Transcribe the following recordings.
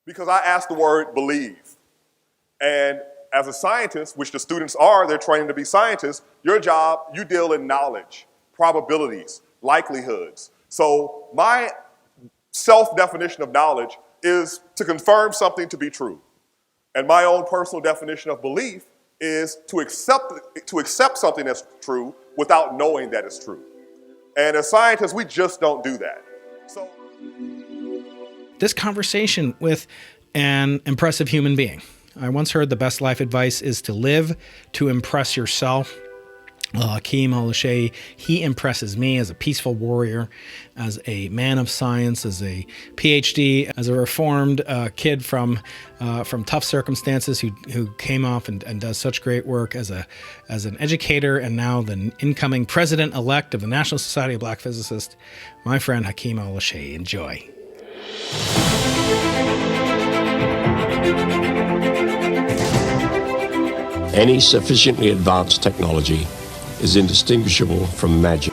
Because I asked the word believe. And as a scientist, which the students are, they're trained to be scientists, your job, you deal in knowledge, probabilities, likelihoods. So my self-definition of knowledge is to confirm something to be true. And my own personal definition of belief is to accept something that's true without knowing that it's true. And as scientists, we just don't do that. So this conversation with an impressive human being. I once heard the best life advice is to live to impress yourself. Hakeem Oluseyi, he impresses me as a peaceful warrior, as a man of science, as a PhD, as a reformed kid from tough circumstances who came off and does such great work as an educator, and now the incoming president-elect of the National Society of Black Physicists, my friend Hakeem Oluseyi. Enjoy. Any sufficiently advanced technology is indistinguishable from magic.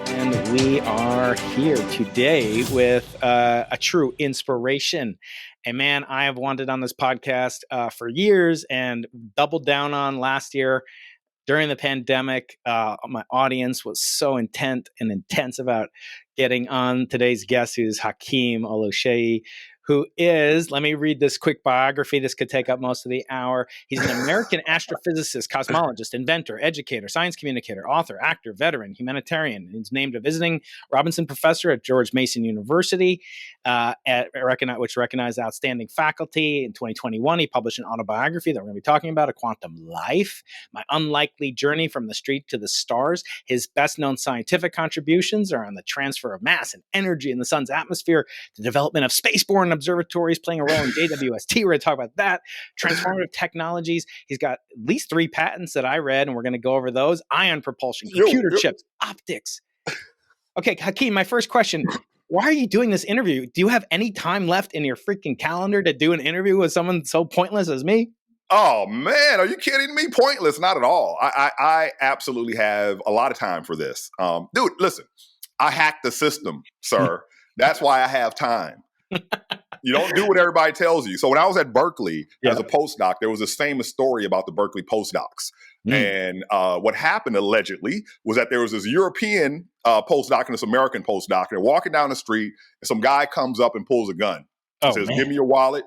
And we are here today with a true inspiration. A man I have wanted on this podcast for years and doubled down on last year. During the pandemic, my audience was so intense about getting on today's guest, who's Hakeem Oluseyi, who is, let me read this quick biography. This could take up most of the hour. He's an American astrophysicist, cosmologist, inventor, educator, science communicator, author, actor, veteran, humanitarian. He's named a visiting Robinson professor at George Mason University, which recognized outstanding faculty. In 2021, he published an autobiography that we're going to be talking about, A Quantum Life, My Unlikely Journey from the Street to the Stars. His best-known scientific contributions are on the transfer of mass and energy in the sun's atmosphere, the development of space-borne observatories playing a role in JWST. We're going to talk about that. Transformative technologies. He's got at least 3 patents that I read, and we're going to go over those. Ion propulsion, computer chips, optics. Okay, Hakeem, my first question. Why are you doing this interview? Do you have any time left in your freaking calendar to do an interview with someone so pointless as me? Oh, man, are you kidding me? Pointless, not at all. I absolutely have a lot of time for this. Dude, listen, I hacked the system, sir. That's why I have time. You don't do what everybody tells you. So when I was at Berkeley as a postdoc, there was this famous story about the Berkeley postdocs. And what happened allegedly was that there was this European postdoc and this American postdoc. And they're walking down the street and some guy comes up and pulls a gun. He says, "Give me your wallet."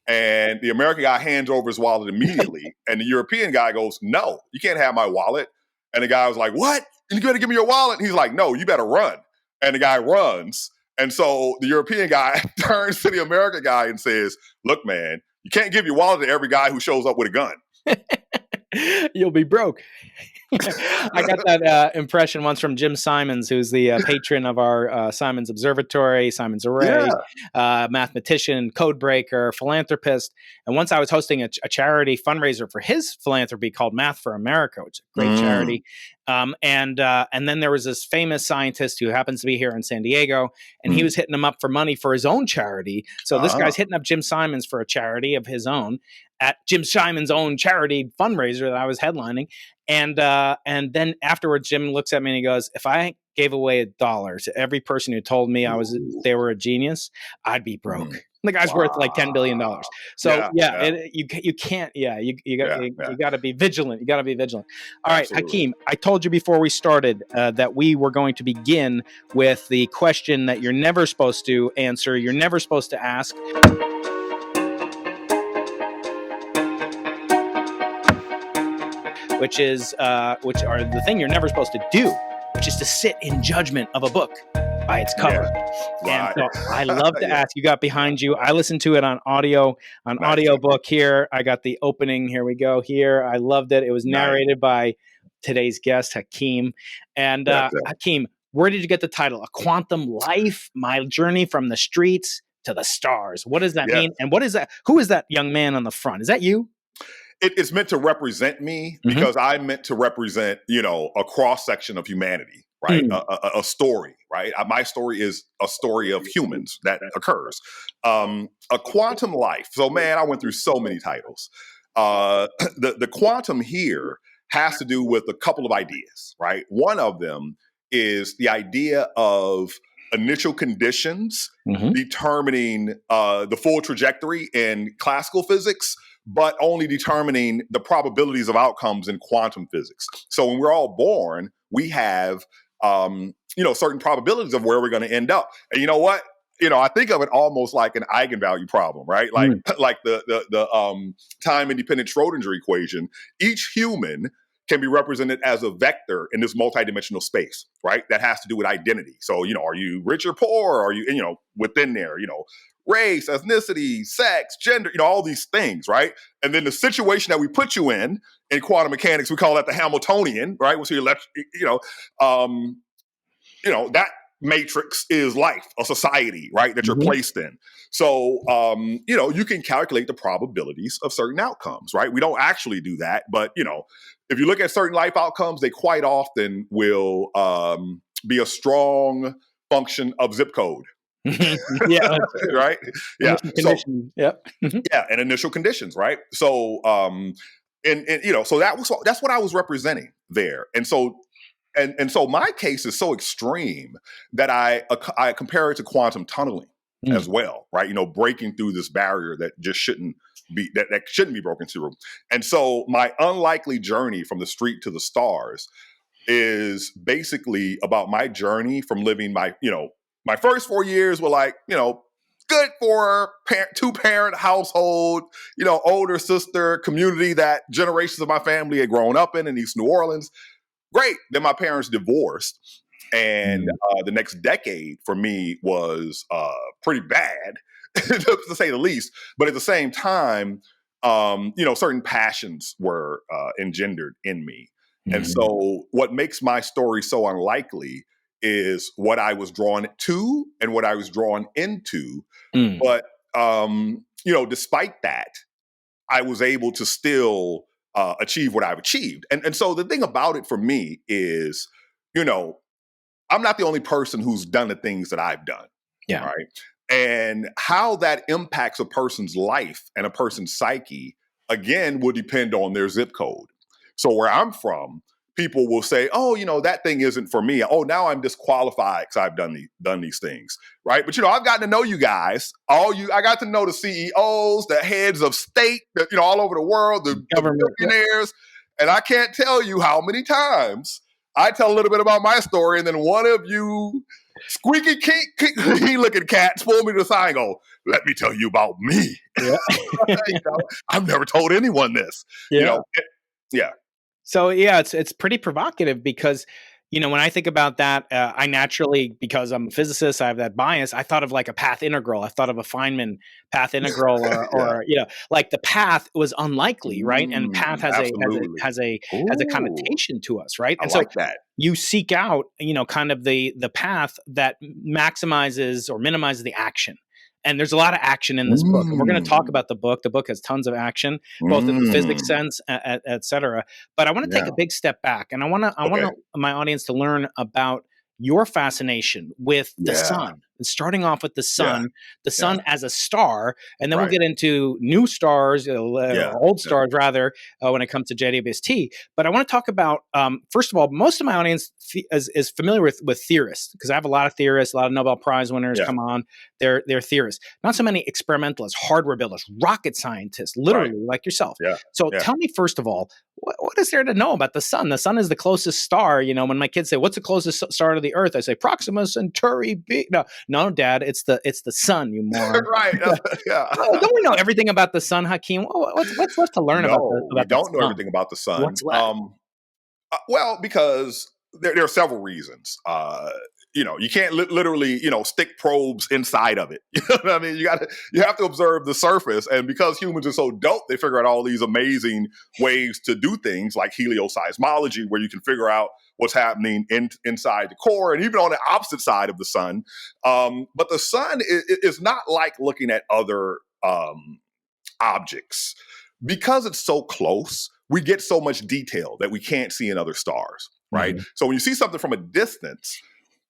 And the American guy hands over his wallet immediately. And the European guy goes, "No, you can't have my wallet." And the guy was like, "What? You got to give me your wallet?" And he's like, "No, you better run." And the guy runs. And so the European guy turns to the American guy and says, "Look, man, you can't give your wallet to every guy who shows up with a gun." You'll be broke. I got that impression once from Jim Simons, who's the patron of our Simons Observatory, Simons Array, mathematician, code breaker, philanthropist. And once I was hosting a charity fundraiser for his philanthropy called Math for America, which is a great charity. And then there was this famous scientist who happens to be here in San Diego, and he was hitting him up for money for his own charity. So this guy's hitting up Jim Simons for a charity of his own at Jim Simons' own charity fundraiser that I was headlining. And then afterwards, Jim looks at me and he goes, "If I gave away $1 to every person who told me they were a genius, I'd be broke." The guy's worth like $10 billion. So you can't. You got to be vigilant. You got to be vigilant. All right, Hakeem, I told you before we started that we were going to begin with the question that you're never supposed to answer. You're never supposed to ask. Which are the thing you're never supposed to do, which is to sit in judgment of a book by its cover. And so I love to ask. You got behind you. I listened to it on audiobook here. I got the opening. Here we go. Here, I loved it. It was narrated by today's guest, Hakeem. And Hakeem, where did you get the title? A Quantum Life: My Journey from the Streets to the Stars. What does that mean? And what is that? Who is that young man on the front? Is that you? It's meant to represent me because I'm meant to represent, a cross-section of humanity, right? A story, right? My story is a story of humans that occurs. A quantum life. So, man, I went through so many titles. The quantum here has to do with a couple of ideas, right? One of them is the idea of initial conditions Mhm. determining the full trajectory in classical physics, but only determining the probabilities of outcomes in quantum physics. So when we're all born, we have certain probabilities of where we're going to end up. And you know what? I think of it almost like an eigenvalue problem, right? Like like the time independent Schrodinger equation. Each human can be represented as a vector in this multidimensional space, right? That has to do with identity. So, are you rich or poor? Are you, within there, race, ethnicity, sex, gender, all these things, right? And then the situation that we put you in quantum mechanics, we call that the Hamiltonian, right? So that matrix is life, a society, right, that you're placed in. So, you can calculate the probabilities of certain outcomes, right? We don't actually do that, but, if you look at certain life outcomes, they quite often will be a strong function of zip code. Yeah, right. Yeah. So, yep. Yeah, and initial conditions, right? So, so that's what I was representing there, and so my case is so extreme that I compare it to quantum tunneling as well, right? Breaking through this barrier that just shouldn't be that shouldn't be broken through. And so my unlikely journey from the street to the stars is basically about my journey from living my first 4 years were like, good for two-parent household, older sister community that generations of my family had grown up in East New Orleans. Great. Then my parents divorced. And the next decade for me was pretty bad, to say the least. But at the same time, certain passions were engendered in me. And so what makes my story so unlikely is what I was drawn to and what I was drawn into. But, despite that, I was able to still achieve what I've achieved. And so the thing about it for me is, I'm not the only person who's done the things that I've done. Yeah. Right. And how that impacts a person's life and a person's psyche, again, will depend on their zip code. So where I'm from, people will say, oh, that thing isn't for me. Oh, now I'm disqualified because I've done these things, right? But, I've gotten to know you guys. I got to know the CEOs, the heads of state, all over the world, the billionaires. And I can't tell you how many times I tell a little bit about my story, and then one of you squeaky looking cats pull me to the side and go, let me tell you about me. Yeah. I've never told anyone this. Yeah. Yeah. So yeah, it's pretty provocative because, when I think about that, I naturally, because I'm a physicist, I have that bias. I thought of like a path integral. I thought of a Feynman path integral, or like the path was unlikely, right? And path has a connotation to us, right? And I like that. You seek out, kind of the path that maximizes or minimizes the action. And there's a lot of action in this book. And we're going to talk about the book. The book has tons of action, both in the physics sense, et cetera. But I want to take a big step back. And I want my audience to learn about your fascination with the sun. And starting off with the sun as a star. And then we'll get into new stars, old stars rather, when it comes to JWST. But I want to talk about, first of all, most of my audience is familiar with theorists, because I have a lot of theorists, a lot of Nobel Prize winners come on. They're theorists. Not so many experimentalists, hardware builders, rocket scientists, literally like yourself. Yeah. So tell me, first of all, what is there to know about the sun? The sun is the closest star. When my kids say, what's the closest star to the Earth? I say, Proxima Centauri B. No, Dad, it's the sun, you moron. Right. Yeah. Don't we know everything about the sun, Hakeem? What's left to learn about the sun? We don't know everything about the sun. What's left? Well, because there are several reasons. You can't literally, stick probes inside of it. You know what I mean? You have to observe the surface. And because humans are so dope, they figure out all these amazing ways to do things like helioseismology, where you can figure out what's happening inside the core, and even on the opposite side of the sun. But the sun is not like looking at other objects. Because it's so close, we get so much detail that we can't see in other stars, right? So when you see something from a distance,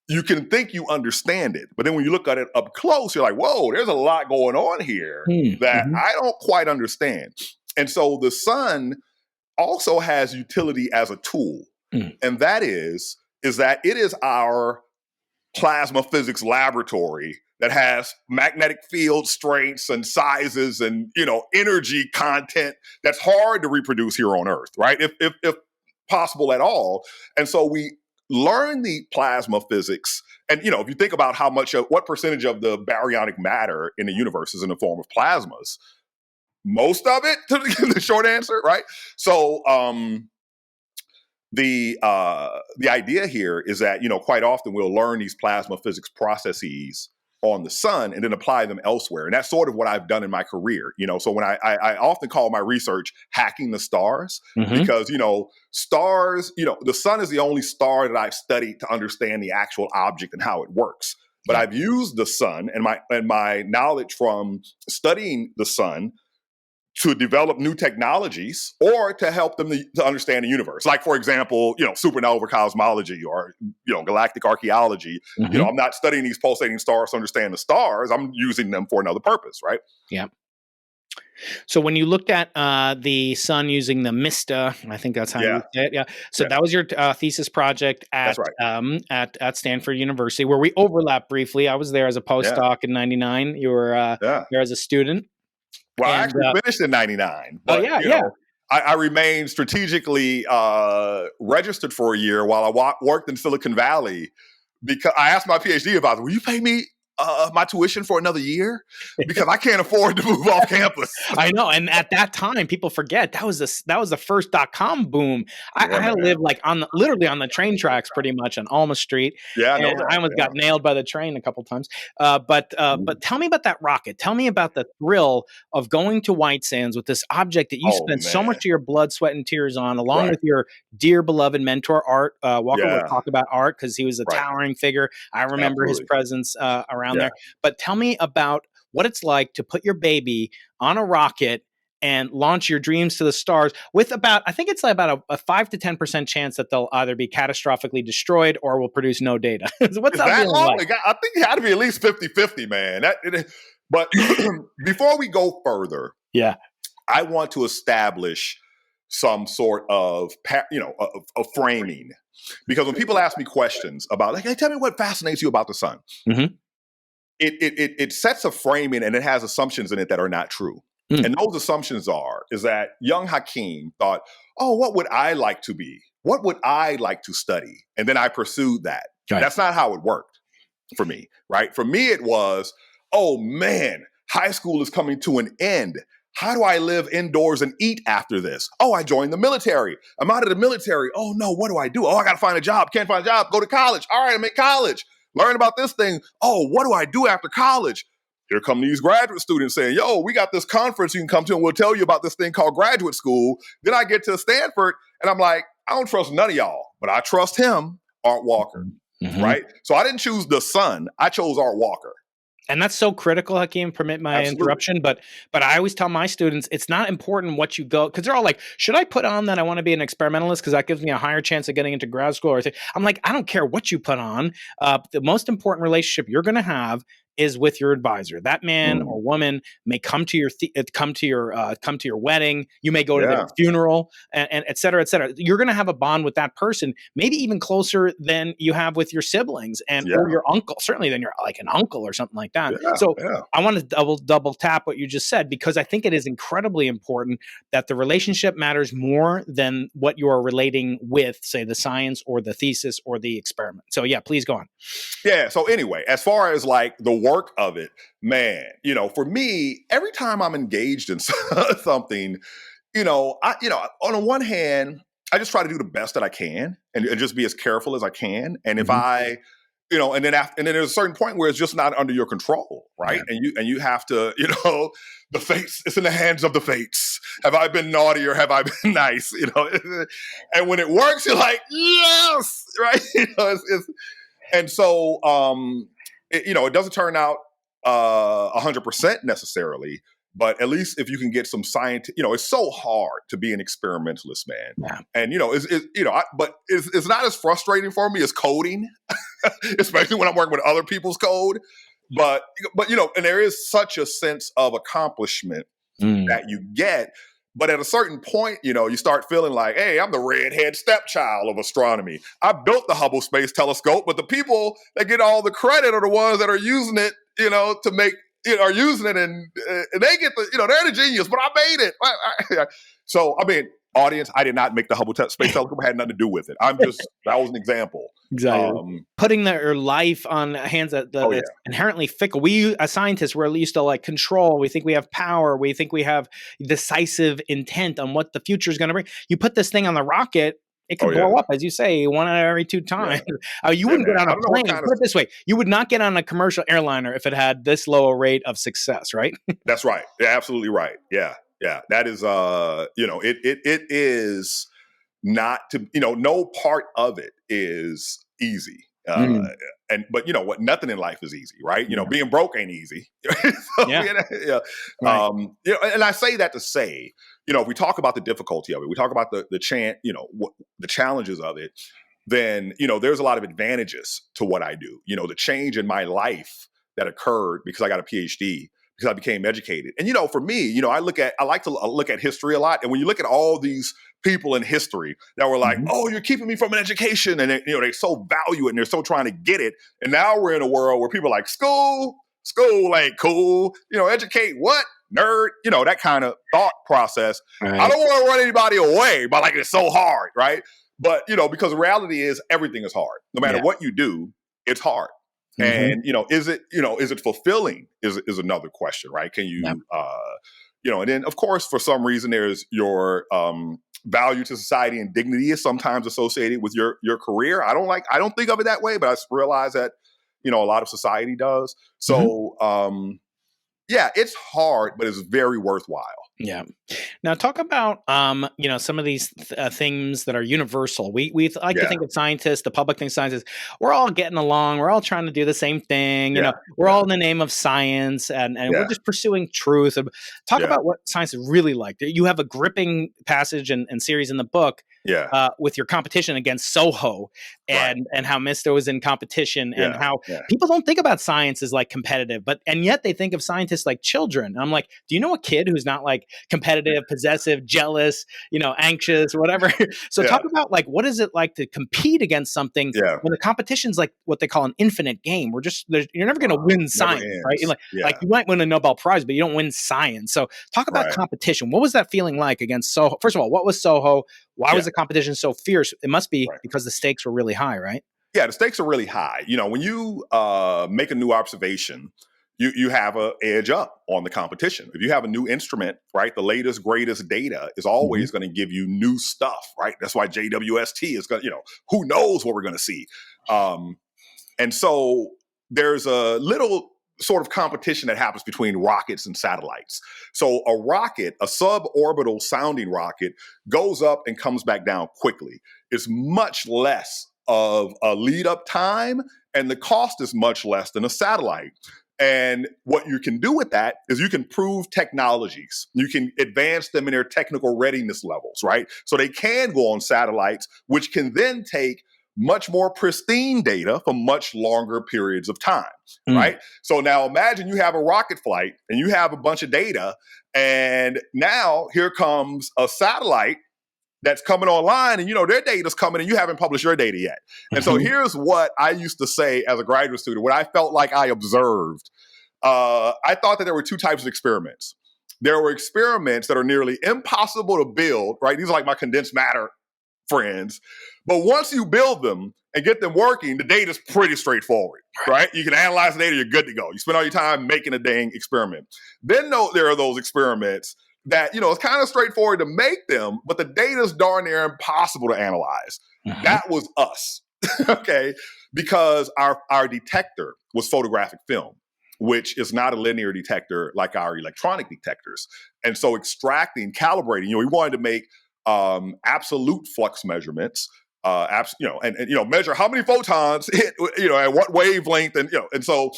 you can think you understand it. But then when you look at it up close, you're like, whoa, there's a lot going on here that I don't quite understand. And so the sun also has utility as a tool. And that is that it is our plasma physics laboratory that has magnetic field strengths and sizes and, energy content that's hard to reproduce here on Earth, right? If possible at all. And so we learn the plasma physics. And, if you think about what percentage of the baryonic matter in the universe is in the form of plasmas, most of it, to give the short answer, right? So, the idea here is that, quite often we'll learn these plasma physics processes on the sun and then apply them elsewhere. And that's sort of what I've done in my career. So when I often call my research hacking the stars, because, stars, the sun is the only star that I've studied to understand the actual object and how it works. But I've used the sun and my knowledge from studying the sun to develop new technologies or to help them to understand the universe. Like, for example, supernova cosmology or, galactic archaeology. I'm not studying these pulsating stars to understand the stars. I'm using them for another purpose, right? Yeah. So when you looked at the sun using the MISTA, I think that's how you say it. Yeah. So that was your thesis project at at Stanford University, where we overlapped briefly. I was there as a postdoc in '99. You were there as a student. Well, I actually finished in '99. But, I remained strategically registered for a year while I worked in Silicon Valley, because I asked my PhD advisor, will you pay me my tuition for another year? Because I can't afford to move off campus. I know. And at that time, people forget that was the first .com boom. I had to live literally on the train tracks pretty much on Alma Street. Yeah, I almost got nailed by the train a couple times. But tell me about that rocket. Tell me about the thrill of going to White Sands with this object that you spent so much of your blood, sweat, and tears on, along with your dear beloved mentor, Art Walker. We'll talk about Art because he was a towering figure. I remember his presence around there. But tell me about what it's like to put your baby on a rocket and launch your dreams to the stars with I think it's like about a 5 to 10% chance that they'll either be catastrophically destroyed or will produce no data. What's that like? I think it had to be at least 50-50, man. But before we go further, I want to establish some sort of framing. Because when people ask me questions about, hey, tell me what fascinates you about the sun. It sets a framing and it has assumptions in it that are not true. And those assumptions is that young Hakeem thought, oh, what would I like to be? What would I like to study? And then I pursued that. Right. That's not how it worked for me, right? For me, it was, oh man, high school is coming to an end. How do I live indoors and eat after this? Oh, I joined the military. I'm out of the military. Oh no, what do I do? Oh, I got to find a job. Can't find a job. Go to college. All right, I'm in college. Learn about this thing. Oh, what do I do after college? Here come these graduate students saying, yo, we got this conference you can come to and we'll tell you about this thing called graduate school. Then I get to Stanford and I'm like, I don't trust none of y'all, but I trust him, Art Walker, right? So I didn't choose the sun. I chose Art Walker. And that's so critical, Hakeem, permit my interruption. But I always tell my students, it's not important what you go, because they're all like, should I put on that I want to be an experimentalist because that gives me a higher chance of getting into grad school? I'm like, I don't care what you put on. The most important relationship you're going to have is with your advisor. That man or woman may come to your wedding. You may go to their funeral, and et cetera, et cetera. You're going to have a bond with that person, maybe even closer than you have with your siblings or your uncle. Certainly, than you're like an uncle or something like that. I want to double tap what you just said, because I think it is incredibly important that the relationship matters more than what you are relating with, say, the science or the thesis or the experiment. So yeah, please go on. Yeah. So anyway, as far as like the work of it, man, for me, every time I'm engaged in something, on the one hand, I just try to do the best that I can and just be as careful as I can. And if I, and then there's a certain point where it's just not under your control, right? Yeah. And you have to, the fates, it's in the hands of the fates. Have I been naughty or have I been nice? And when it works, you're like, yes, right? And so, it doesn't turn out 100% necessarily, but at least if you can get some science, it's so hard to be an experimentalist, man. Yeah. And it's not as frustrating for me as coding, especially when I'm working with other people's code. But and there is such a sense of accomplishment that you get But at a certain point, you start feeling like, hey, I'm the redhead stepchild of astronomy. I built the Hubble Space Telescope, but the people that get all the credit are the ones that are using it, to make, are using it, and they get the, they're the genius, but I made it. So, audience, I did not make the Hubble Space Telescope. It had nothing to do with it. That was an example. Exactly. Putting their life on hands that it's inherently fickle. We, as scientists, we're used to like control. We think we have power. We think we have decisive intent on what the future is going to bring. You put this thing on the rocket, it could blow up, as you say, one out of every 2 times. You wouldn't get on a plane. Put it this way: you would not get on a commercial airliner if it had this low a rate of success, right? That's right. Yeah, absolutely right. Yeah. That is, it is not to, no part of it is easy. But you know what? Nothing in life is easy, right? Being broke ain't easy. And I say that to say, if we talk about the difficulty of it, we talk about the challenges of it, then, there's a lot of advantages to what I do. The change in my life that occurred because I got a PhD, because I became educated. And, for me, I like to look at history a lot. And when you look at all these people in history that were like, oh, you're keeping me from an education. And, they so value it and they're so trying to get it. And now we're in a world where people are like, school ain't cool. Educate what? Nerd, that kind of thought process. Right. I don't want to run anybody away by like, it's so hard, right? But, because the reality is everything is hard. No matter what you do, it's hard. And, is it fulfilling is another question, right? Can you, and then of course, for some reason, there's your value to society and dignity is sometimes associated with your career. I don't think of it that way, but I realize that, a lot of society does. So, it's hard, but it's very worthwhile. Yeah. Now talk about, some of these things that are universal. We like to think of scientists, the public thinks scientists, we're all getting along. We're all trying to do the same thing. We're all in the name of science and we're just pursuing truth. Talk about what science is really like. You have a gripping passage and series in the book with your competition against SOHO and how Mister was in competition and how people don't think about science as like competitive, and yet they think of scientists like children. And I'm like, do you know a kid who's not like competitive, possessive, jealous, anxious, whatever? So talk about like, what is it like to compete against something when the competition's like what they call an infinite game? You're never going to win science, right? Like you might win a Nobel Prize, but you don't win science. So talk about competition. What was that feeling like against SOHO? First of all, what was SOHO? Why was the competition so fierce? It must be because the stakes were really high, right? Yeah, the stakes are really high. When you make a new observation, you have an edge up on the competition. If you have a new instrument, right, the latest, greatest data is always going to give you new stuff, right? That's why JWST is going to, who knows what we're going to see. And so there's a little sort of competition that happens between rockets and satellites. So a rocket, a suborbital sounding rocket, goes up and comes back down quickly. It's much less of a lead up time, and the cost is much less than a satellite. And what you can do with that is you can prove technologies. You can advance them in their technical readiness levels, right? So they can go on satellites, which can then take much more pristine data for much longer periods of time, right? So now imagine you have a rocket flight and you have a bunch of data, and now here comes a satellite that's coming online, and their data's coming and you haven't published your data yet. And so here's what I used to say as a graduate student, what I felt like I observed. I thought that there were 2 types of experiments. There were experiments that are nearly impossible to build, right? These are like my condensed matter friends. But once you build them and get them working, the data's pretty straightforward, right? You can analyze the data, you're good to go. You spend all your time making a dang experiment. Then there are those experiments that, it's kind of straightforward to make them, but the data's darn near impossible to analyze. That was us, okay? Because our detector was photographic film, which is not a linear detector like our electronic detectors. And so extracting, calibrating, we wanted to make absolute flux measurements, and measure how many photons hit, at what wavelength, and so,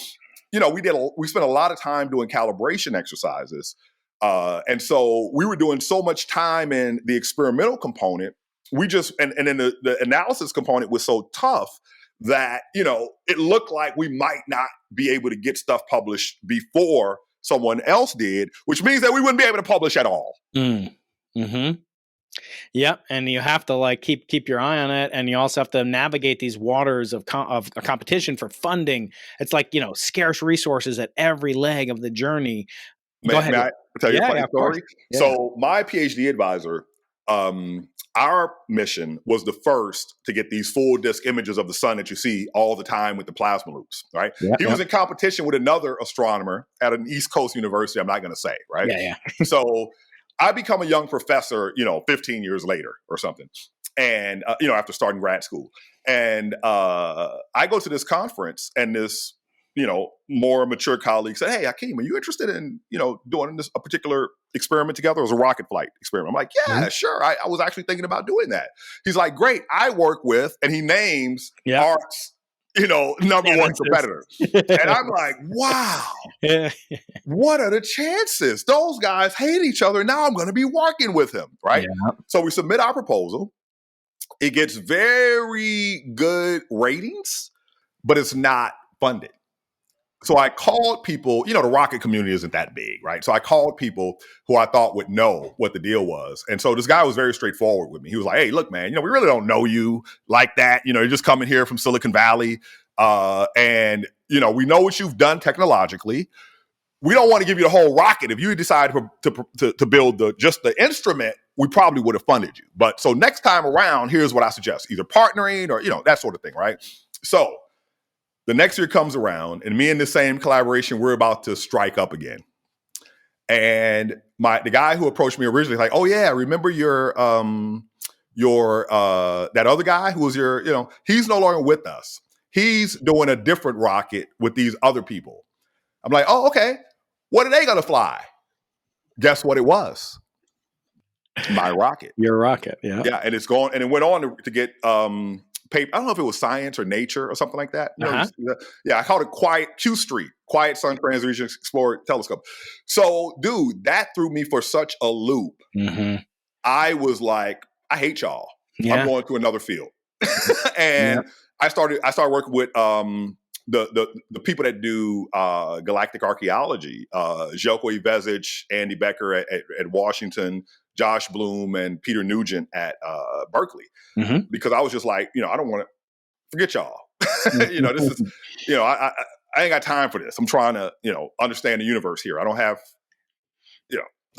we spent a lot of time doing calibration exercises. And so we were doing so much time in the experimental component, and then the analysis component was so tough that, it looked like we might not be able to get stuff published before someone else did, which means that we wouldn't be able to publish at all. Mm-hmm. Yep, and you have to like keep your eye on it, and you also have to navigate these waters of a competition for funding. It's like, scarce resources at every leg of the journey. Go ahead. May I tell you a Yeah, funny of course. story? Yeah. So my PhD advisor, our mission was the first to get these full disk images of the sun that you see all the time with the plasma loops, right? Yep, He was in competition with another astronomer at an East Coast university, I'm not going to say, right? Yeah. So I become a young professor, 15 years later or something. And, after starting grad school. And I go to this conference, and this, more mature colleague said, "Hey, Hakeem, are you interested in, doing a particular experiment together?" It was a rocket flight experiment. I'm like, "Yeah, sure. I was actually thinking about doing that." He's like, "Great. I work with," and he names ARC's, number one competitor. And I'm like, wow, what are the chances? Those guys hate each other. Now I'm going to be working with him, right? Yeah. So we submit our proposal. It gets very good ratings, but it's not funded. So I called people, the rocket community isn't that big, right? So I called people who I thought would know what the deal was. And so this guy was very straightforward with me. He was like, "Hey, look, man, we really don't know you like that. You're just coming here from Silicon Valley. And we know what you've done technologically. We don't want to give you the whole rocket. If you decide to build just the instrument, we probably would have funded you. But so next time around, here's what I suggest: either partnering or, that sort of thing, right?" So the next year comes around, and me and the same collaboration, we're about to strike up again. And the guy who approached me originally, like, "Oh yeah, remember your that other guy who was he's no longer with us. He's doing a different rocket with these other people." I'm like, "Oh, okay. What are they gonna fly?" Guess what it was? My rocket. Your rocket, yeah. Yeah, and it went on to get paper. I don't know if it was Science or Nature or something like that. I called it Q Street, Quiet Sun Transmission Explorer Telescope. So, dude, that threw me for such a loop. Mm-hmm. I was like, I hate y'all. Yeah. I'm going to another field. And I started working with the people that do galactic archaeology, Željko Ivezic, Andy Becker at Washington, Josh Bloom, and Peter Nugent at Berkeley. Mm-hmm. Because I was just like, I don't want to forget y'all. This is, I ain't got time for this. I'm trying to, understand the universe here. I don't have,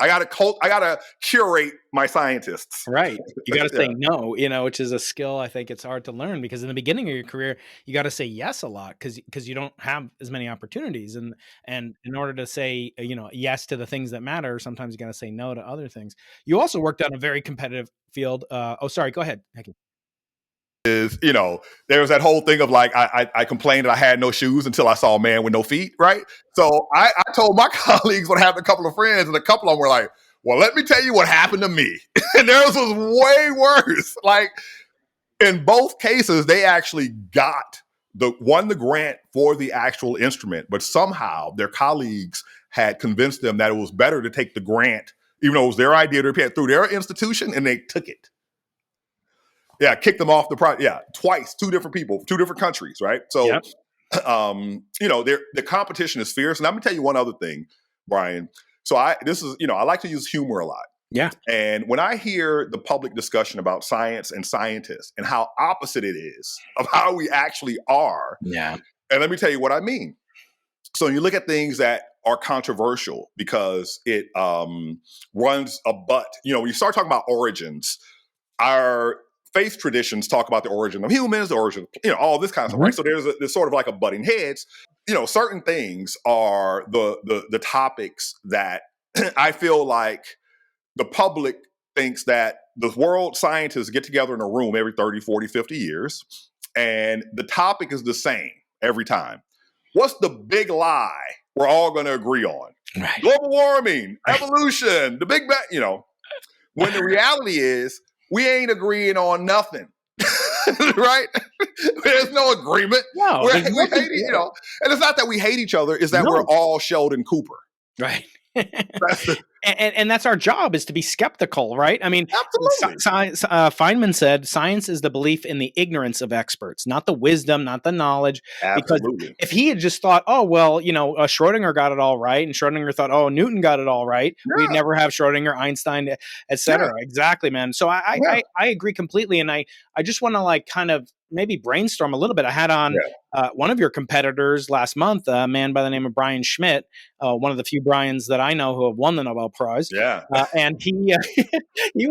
I gotta curate my scientists. Right. You got to say no, which is a skill. I think it's hard to learn, because in the beginning of your career, you got to say yes a lot because you don't have as many opportunities. And in order to say, yes to the things that matter, sometimes you got to say no to other things. You also worked on a very competitive field. Sorry, go ahead. Thank you. There was that whole thing of like, I complained that I had no shoes until I saw a man with no feet, right? So I told my colleagues what happened to a couple of friends, and a couple of them were like, "Well, let me tell you what happened to me." And theirs was way worse. Like, in both cases, they actually won the grant for the actual instrument, but somehow their colleagues had convinced them that it was better to take the grant, even though it was their idea to repair through their institution, and they took it. Yeah, kicked them off the project. Yeah, twice, 2 different people, 2 different countries, right? So, the competition is fierce. And I'm gonna tell you one other thing, Brian. So I like to use humor a lot. Yeah. And when I hear the public discussion about science and scientists and how opposite it is of how we actually are, and let me tell you what I mean. So you look at things that are controversial because it runs a butt. When you start talking about origins, our faith traditions talk about the origin of humans, the origin, all this kind of stuff, right? So there's sort of like a butting heads. Certain things are the topics that I feel like the public thinks that the world scientists get together in a room every 30, 40, 50 years, and the topic is the same every time. What's the big lie we're all going to agree on? Right. Global warming, evolution, the Big Bang, when the reality is, we ain't agreeing on nothing, right? There's no agreement. No, we hate, and it's not that we hate each other; it's that we're all Sheldon Cooper, right? That's the, And that's our job, is to be skeptical, right? I mean, absolutely. Feynman said, science is the belief in the ignorance of experts, not the wisdom, not the knowledge. Because Absolutely. if he had just thought, oh, well, Schrodinger got it all right, and Schrodinger thought, oh, Newton got it all right, we'd never have Schrodinger, Einstein, et cetera. Yeah. Exactly, man. So I agree completely. And I just want to like kind of maybe brainstorm a little bit. I had on one of your competitors last month, a man by the name of Brian Schmidt, one of the few Brians that I know who have won the Nobel Prize. Yeah. And he he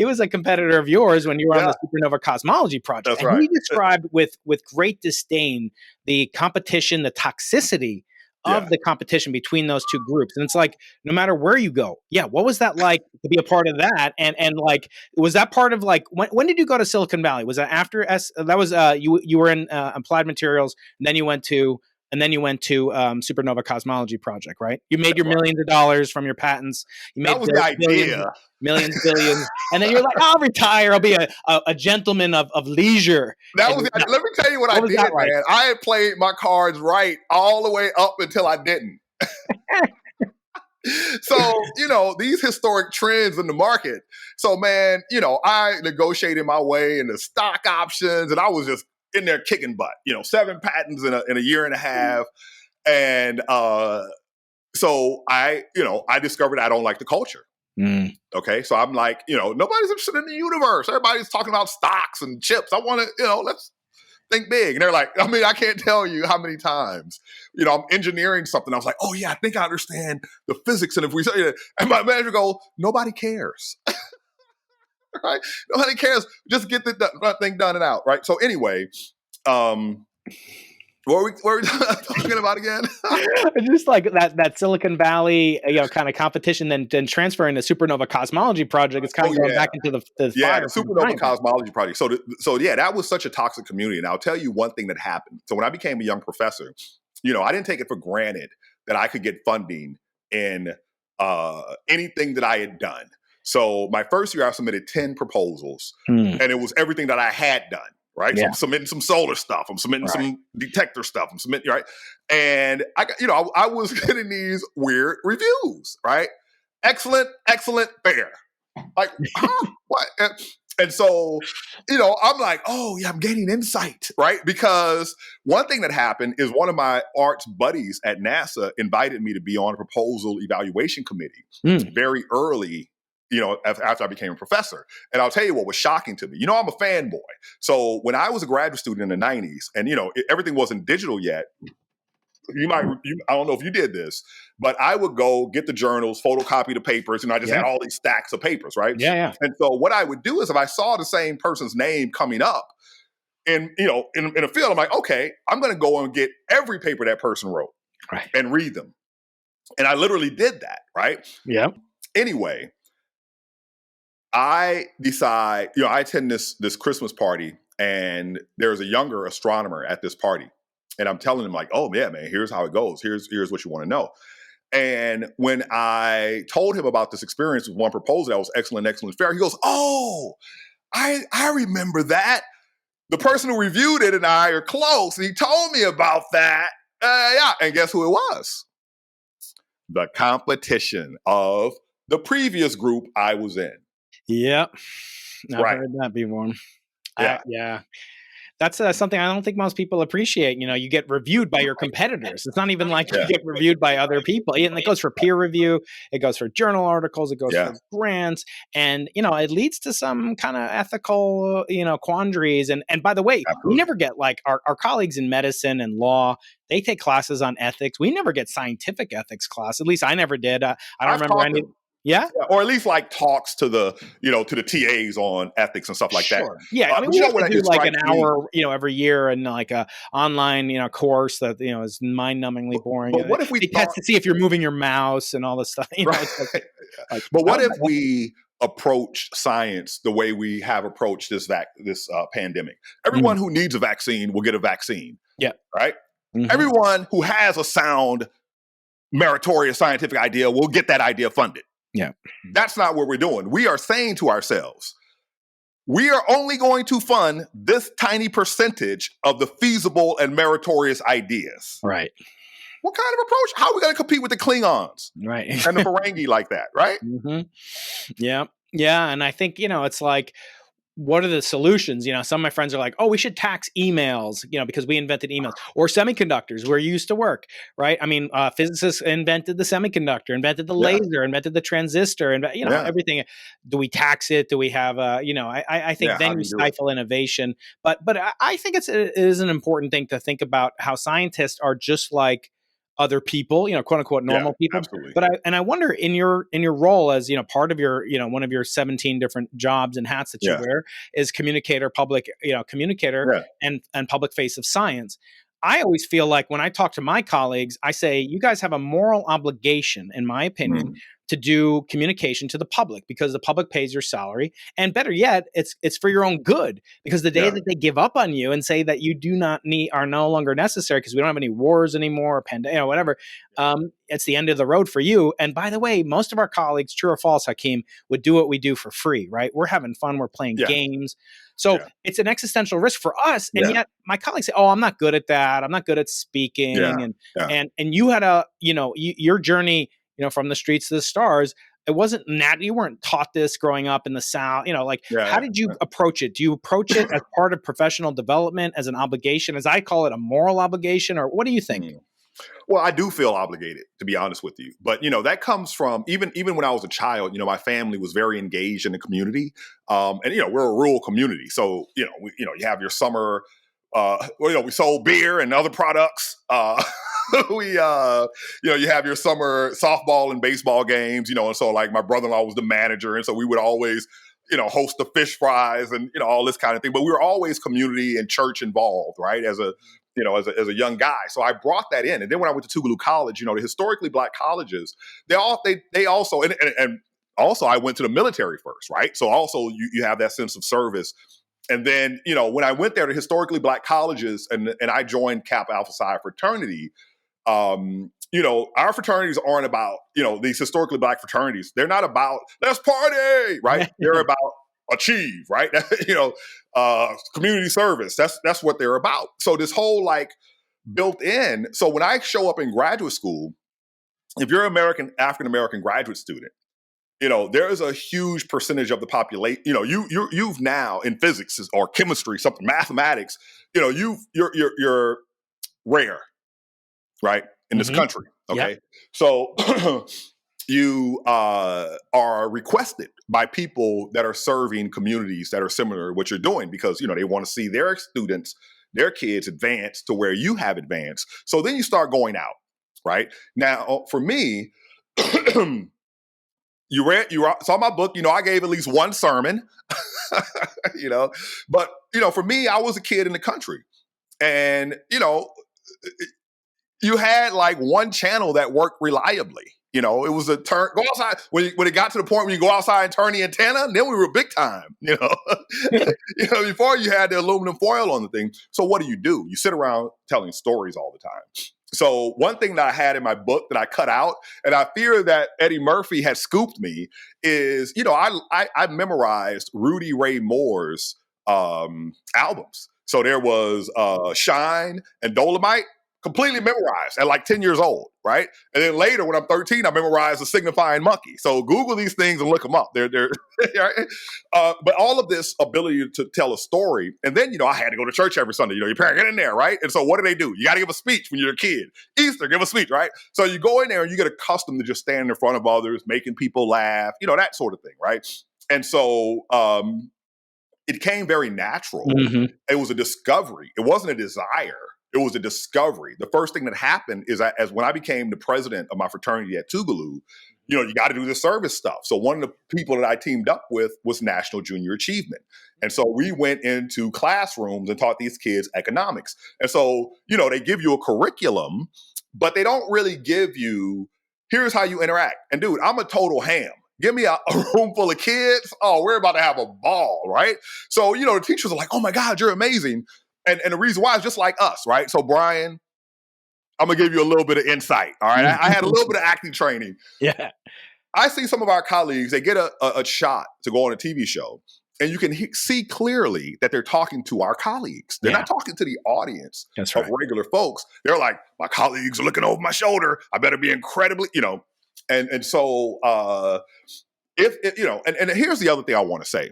was a competitor of yours when you were on the Supernova Cosmology Project. That's and right. He described with great disdain the competition, the toxicity of the competition between those two groups. And it's like, no matter where you go, what was that like to be a part of that? And like, was that part of like, when did you go to Silicon Valley? Was that after that was, you were in applied materials, and then you went to Supernova Cosmology Project, right? You made your millions of dollars from your patents. You made that was the idea. Millions, billions. And then you're like, I'll retire. I'll be a gentleman of leisure. That was. Let me tell you what I did, like? man. I had played my cards right all the way up until I didn't. So, these historic trends in the market. So, man, I negotiated my way into stock options, and I was just in there kicking butt. 7 patents in a year and a half. And so I discovered I don't like the culture. Okay, so I'm like, nobody's interested in the universe. Everybody's talking about stocks and chips. I want to, let's think big. And they're like, I can't tell you how many times, I'm engineering something. I was like, oh yeah, I think I understand the physics. And if we say it, and my manager goes, nobody cares. Right? Nobody cares. Just get the thing done and out. Right. So anyway, what were we talking about again? Just like that Silicon Valley, kind of competition, then transferring the Supernova Cosmology Project. It's kind of going back into the Supernova Cosmology Project. So that was such a toxic community. And I'll tell you one thing that happened. So when I became a young professor, I didn't take it for granted that I could get funding in anything that I had done. So my first year, I submitted 10 proposals, and it was everything that I had done. Right. So I'm submitting some solar stuff. I'm submitting some detector stuff. I'm submitting, right. And I was getting these weird reviews, right? Excellent, fair. Like, huh? What? And so, I'm like, oh yeah, I'm gaining insight, right? Because one thing that happened is one of my arts buddies at NASA invited me to be on a proposal evaluation committee very early, after I became a professor. And I'll tell you what was shocking to me. I'm a fanboy. So when I was a graduate student in the 90s, and everything wasn't digital yet, I don't know if you did this, but I would go get the journals, photocopy the papers, and I just had all these stacks of papers, right? Yeah. And so what I would do is if I saw the same person's name coming up in a field, I'm like, okay, I'm going to go and get every paper that person wrote and read them. And I literally did that, right? Yeah. Anyway, I decide, I attend this Christmas party, and there's a younger astronomer at this party. And I'm telling him like, oh yeah, man, here's how it goes. Here's what you want to know. And when I told him about this experience with one proposal that was excellent, fair, he goes, oh, I remember that. The person who reviewed it and I are close. And he told me about that. And guess who it was? The competition of the previous group I was in. Yep. I've heard that before. Yeah. That's something I don't think most people appreciate. You get reviewed by your competitors. It's not even like you get reviewed by other people. And it goes for peer review. It goes for journal articles. It goes for grants. And, it leads to some kind of ethical, quandaries. And by the way, we never get like our colleagues in medicine and law. They take classes on ethics. We never get scientific ethics class. At least I never did. I don't remember any. Yeah? Or at least like talks to the, to the TAs on ethics and stuff like that. Yeah. We have to do like an hour, every year, and like a online, course that, is mind-numbingly boring. But what if we test to see if you're moving your mouse and all this stuff? But what if we approach science the way we have approached this pandemic? Everyone who needs a vaccine will get a vaccine. Yeah. Right? Mm-hmm. Everyone who has a sound, meritorious scientific idea will get that idea funded. Yeah. That's not what we're doing. We are saying to ourselves, we are only going to fund this tiny percentage of the feasible and meritorious ideas. Right. What kind of approach? How are we going to compete with the Klingons Right. and the Ferengi like that, right? Mm-hmm. Yeah. Yeah. And I think, it's like, what are the solutions? Some of my friends are like, oh, we should tax emails, because we invented emails, or semiconductors where you used to work, right? I mean, physicists invented the semiconductor, invented the laser, invented the transistor, and, everything. Do we tax it? Do we have, I think then you stifle innovation. But I think it is an important thing to think about how scientists are just like other people, quote unquote normal people. Absolutely. But I wonder in your role as, part of your, one of your 17 different jobs and hats that you wear is communicator, public, communicator and public face of science. I always feel like when I talk to my colleagues, I say, you guys have a moral obligation, in my opinion, to do communication to the public because the public pays your salary. And better yet, it's for your own good, because the day that they give up on you and say that you are no longer necessary because we don't have any wars anymore, or whatever, it's the end of the road for you. And by the way, most of our colleagues, true or false, Hakeem, would do what we do for free, right? We're having fun. We're playing games. So it's an existential risk for us. And yet my colleagues say, oh, I'm not good at that. I'm not good at speaking. And you had your journey, from the streets to the stars. It wasn't you weren't taught this growing up in the South, how did you approach it? Do you approach it as part of professional development, as an obligation, as I call it, a moral obligation, or what do you think? Well, I do feel obligated, to be honest with you. But, that comes from even when I was a child, my family was very engaged in the community. And, we're a rural community. So, you have your summer, we sold beer and other products. You have your summer softball and baseball games, and so like my brother-in-law was the manager. And so we would always, host the fish fries and, all this kind of thing. But we were always community and church involved, right? As a young guy. So I brought that in. And then when I went to Tougaloo College, the historically Black colleges, they also, and also I went to the military first, right? So also you have that sense of service. And then, when I went there to historically Black colleges and I joined Kappa Alpha Psi fraternity, our fraternities aren't about, these historically Black fraternities. They're not about, let's party, right? They're about achieve, right? Community service. That's what they're about. So this whole built in. So when I show up in graduate school, if you're an African American graduate student, there's a huge percentage of the population. You've now in physics or chemistry, something mathematics. You're rare, right, in this country. Okay, so you are requested by people that are serving communities that are similar to what you're doing because they want to see their students, their kids advance to where you have advanced. So then you start going out, right? Now, for me. You saw my book, I gave at least one sermon, but, for me, I was a kid in the country and, you had one channel that worked reliably. It was a turn, go outside. When it got to the point when you go outside and turn the antenna, then we were big time, before you had the aluminum foil on the thing. So what do? You sit around telling stories all the time. So one thing that I had in my book that I cut out, and I fear that Eddie Murphy had scooped me, is, I memorized Rudy Ray Moore's albums. So there was Shine and Dolomite, completely memorized at 10 years old, right? And then later when I'm 13, I memorized The Signifying Monkey. So Google these things and look them up. They're but all of this ability to tell a story. And then, I had to go to church every Sunday. Your parents get in there, right? And so what do? You got to give a speech when you're a kid. Easter, give a speech, right? So you go in there and you get accustomed to just standing in front of others, making people laugh, that sort of thing, right? And so it came very natural. Mm-hmm. It was a discovery. It wasn't a desire. It was a discovery. The first thing that happened is as when I became the president of my fraternity at Tougaloo, you got to do the service stuff. So one of the people that I teamed up with was National Junior Achievement. And so we went into classrooms and taught these kids economics. And so, they give you a curriculum, but they don't really give you, here's how you interact. And dude, I'm a total ham. Give me a room full of kids. Oh, we're about to have a ball, right? So, the teachers are like, oh my God, you're amazing. And the reason why is just like us, right? So, Brian, I'm going to give you a little bit of insight, all right? I had a little bit of acting training. Yeah. I see some of our colleagues, they get a shot to go on a TV show, And you can see clearly that they're talking to our colleagues. They're not talking to the audience of regular folks. They're like, my colleagues are looking over my shoulder. I better be incredibly, and so if and here's the other thing I want to say.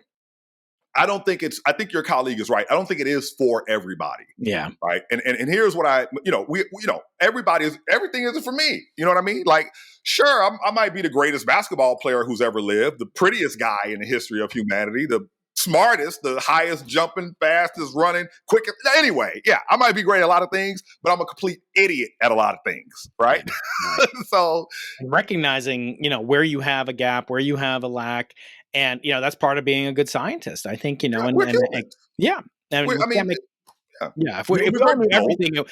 I think your colleague is right. I don't think it is for everybody. Yeah. Right. And here's what everything isn't for me. You know what I mean? Like, sure, I might be the greatest basketball player who's ever lived, the prettiest guy in the history of humanity, the smartest, the highest jumping, fastest running, quickest. Anyway, yeah, I might be great at a lot of things, but I'm a complete idiot at a lot of things. Right. So recognizing, where you have a gap, where you have a lack. And, that's part of being a good scientist, I think, we're yeah. And if we all knew everything,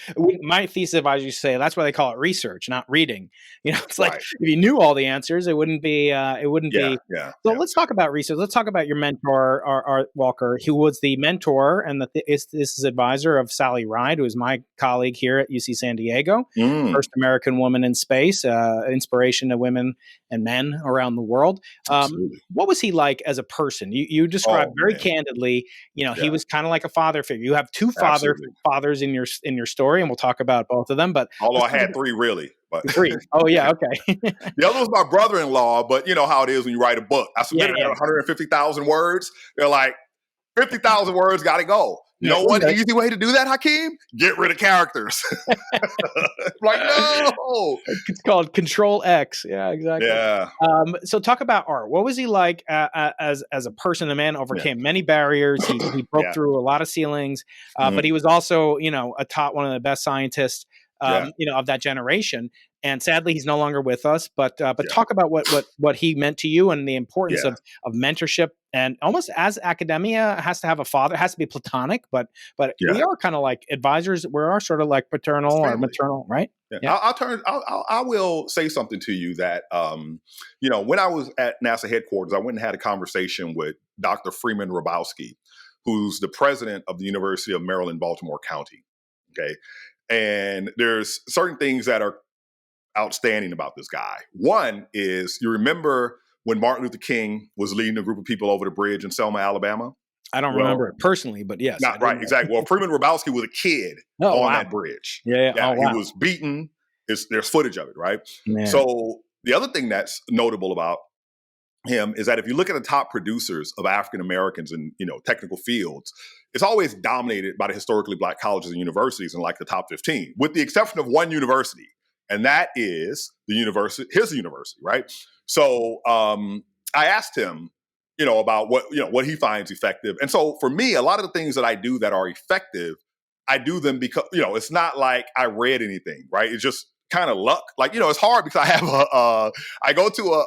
my thesis advisor used to say that's why they call it research, not reading. It's like if you knew all the answers, it wouldn't be. So let's talk about research. Let's talk about your mentor, Art Walker, who was the mentor and this is advisor of Sally Ride, who is my colleague here at UC San Diego, first American woman in space, inspiration to women and men around the world. What was he like as a person? You described very candidly. He was kind of like a father figure. You have two fathers in your story, and we'll talk about both of them. But although I had three, really. But. Three. Oh, yeah. Okay. The other was my brother-in-law, but you know how it is when you write a book. I submitted at 150,000 words. They're like, 50,000 words, got to go. One easy way to do that, Hakeem? Get rid of characters. Like, no. It's called Control X. Yeah, exactly. Yeah. So talk about Art. What was he like as a person? The man overcame many barriers. He broke through a lot of ceilings, but he was also, one of the best scientists, of that generation. And sadly, he's no longer with us. But talk about what he meant to you and the importance of mentorship. And almost as academia has to have a father, it has to be platonic, but we are kind of like advisors. We are sort of like paternal or maternal, right? Yeah. I will say something to you that, when I was at NASA headquarters, I went and had a conversation with Dr. Freeman Rabowski, who's the president of the University of Maryland, Baltimore County. Okay. And there's certain things that are outstanding about this guy. One is, you remember when Martin Luther King was leading a group of people over the bridge in Selma, Alabama? I don't remember it personally, but yes. Not right, exactly. Well, Freeman Rabowski was a kid on that bridge. Yeah. Oh, wow. He was beaten. There's footage of it, right? Man. So the other thing that's notable about him is that if you look at the top producers of African Americans in technical fields, it's always dominated by the historically Black colleges and universities in like the top 15, with the exception of one university, and that is his university, right? So I asked him, about what he finds effective, and so for me, a lot of the things that I do that are effective, I do them because it's not like I read anything, right? It's just kind of luck. Like, it's hard because I have I go to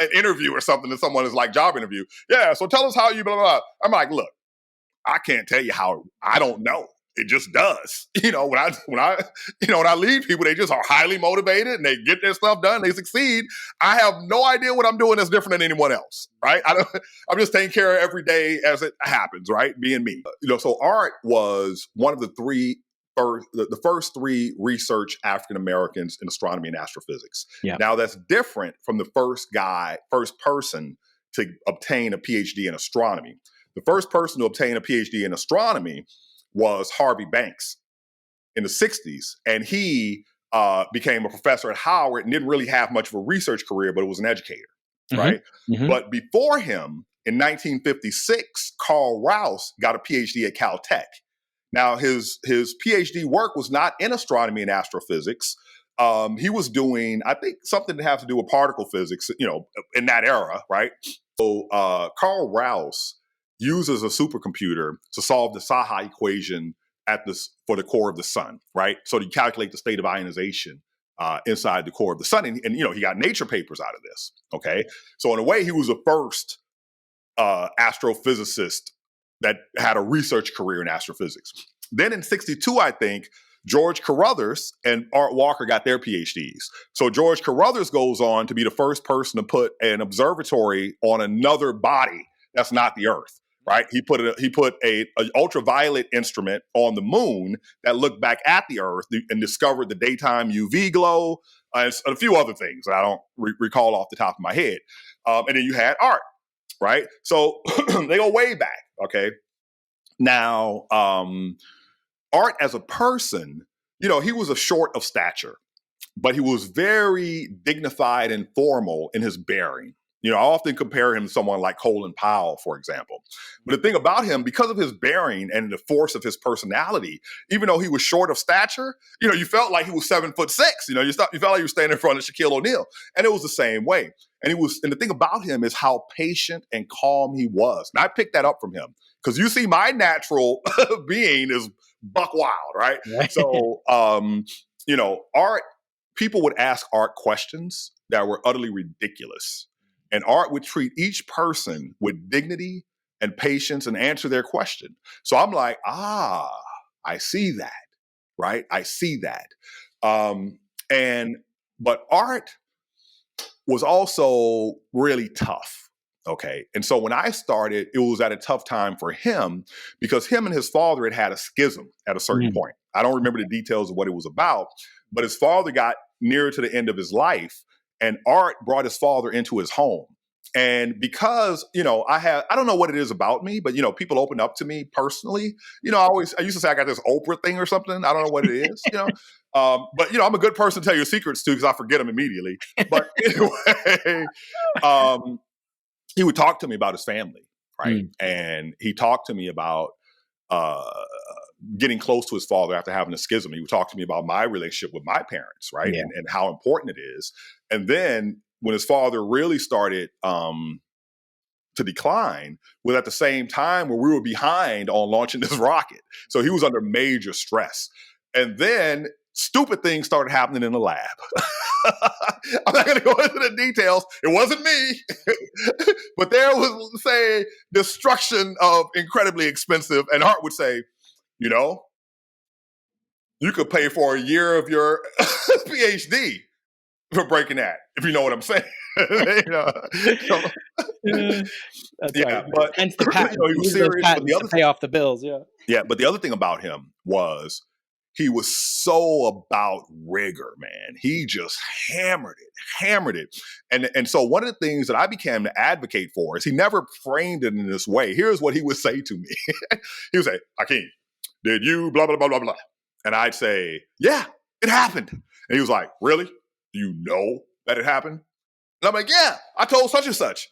an interview or something and someone is like, job interview. Yeah. So tell us how you, blah, blah, blah. I'm like, look, I can't tell you how, I don't know. It just does. When I lead people, they just are highly motivated and they get their stuff done. They succeed. I have no idea what I'm doing that's different than anyone else. Right. I'm just taking care of every day as it happens. Right. Being me, so Art was one of the first three research African Americans in astronomy and astrophysics. Yeah. Now that's different from the first person to obtain a PhD in astronomy. The first person to obtain a PhD in astronomy was Harvey Banks in the 60s. And he became a professor at Howard and didn't really have much of a research career, but was an educator, right? Mm-hmm. But before him, in 1956, Carl Rouse got a PhD at Caltech. Now, his PhD work was not in astronomy and astrophysics. He was doing, I think, something that has to do with particle physics, in that era, right? So Carl Rouse uses a supercomputer to solve the SOHO equation for the core of the sun, right? So to calculate the state of ionization inside the core of the sun. And he got Nature papers out of this, okay? So in a way, he was the first astrophysicist that had a research career in astrophysics. Then in 62, I think, George Carruthers and Art Walker got their PhDs. So George Carruthers goes on to be the first person to put an observatory on another body that's not the Earth, right? He put a ultraviolet instrument on the moon that looked back at the Earth and discovered the daytime UV glow and a few other things that I don't recall off the top of my head. And then you had Art. right? So they go way back, okay? Now, Art as a person, he was a short of stature, but he was very dignified and formal in his bearing. I often compare him to someone like Colin Powell, for example. But the thing about him, because of his bearing and the force of his personality, even though he was short of stature, you felt like he was 7'6". You felt like you were standing in front of Shaquille O'Neal, and it was the same way. And the thing about him is how patient and calm he was. And I picked that up from him because you see, my natural being is buck wild, right? So, Art. People would ask Art questions that were utterly ridiculous. And Art would treat each person with dignity and patience and answer their question. So I'm like, I see that, right? I see that. But Art was also really tough, okay? And so when I started, it was at a tough time for him because him and his father had a schism at a certain point. I don't remember the details of what it was about, but his father got near to the end of his life, and Art brought his father into his home. And because, I don't know what it is about me, but, people open up to me personally. I used to say I got this Oprah thing or something. I don't know what it is, but, I'm a good person to tell your secrets to because I forget them immediately. But anyway, he would talk to me about his family, right? And he talked to me about getting close to his father after having a schism. He would talk to me about my relationship with my parents, right? Yeah. And how important it is. And then when his father really started to decline, was at the same time where we were behind on launching this rocket. So he was under major stress. And then stupid things started happening in the lab. I'm not going to go into the details. It wasn't me. But there was, say, destruction of incredibly expensive, and Art would say, you could pay for a year of your PhD for breaking that, if you know what I'm saying. That's right. But hence the patent. he was serious. But the other to pay off the bills. Yeah. But the other thing about him was he was so about rigor, man. He just hammered it. And so one of the things that I became to advocate for is he never framed it in this way. Here's what he would say to me. He would say, Hakeem, did you blah, blah, blah, blah, blah? And I'd say, yeah, it happened. And he was like, really? Do you know that it happened? And I'm like, yeah, I told such and such.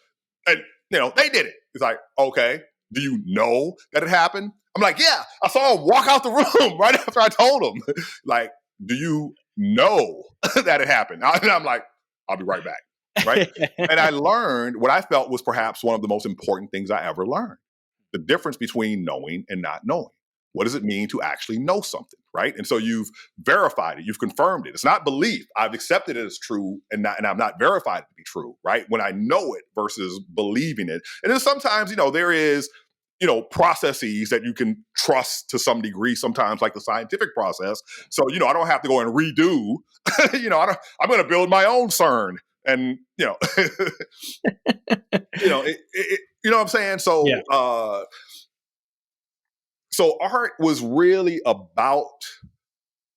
And, they did it. He's like, okay, do you know that it happened? I'm like, yeah, I saw him walk out the room right after I told him. Like, do you know that it happened? And I'm like, I'll be right back, right? And I learned what I felt was perhaps one of the most important things I ever learned. The difference between knowing and not knowing. What does it mean to actually know something, right? And so you've verified it, you've confirmed it. It's not belief. I've accepted it as true and I'm not verified it to be true, right? When I know it versus believing it. And then sometimes, there is, processes that you can trust to some degree, sometimes like the scientific process. So, I don't have to go and redo, I'm going to build my own CERN and, you know what I'm saying? So, yeah. So Art was really about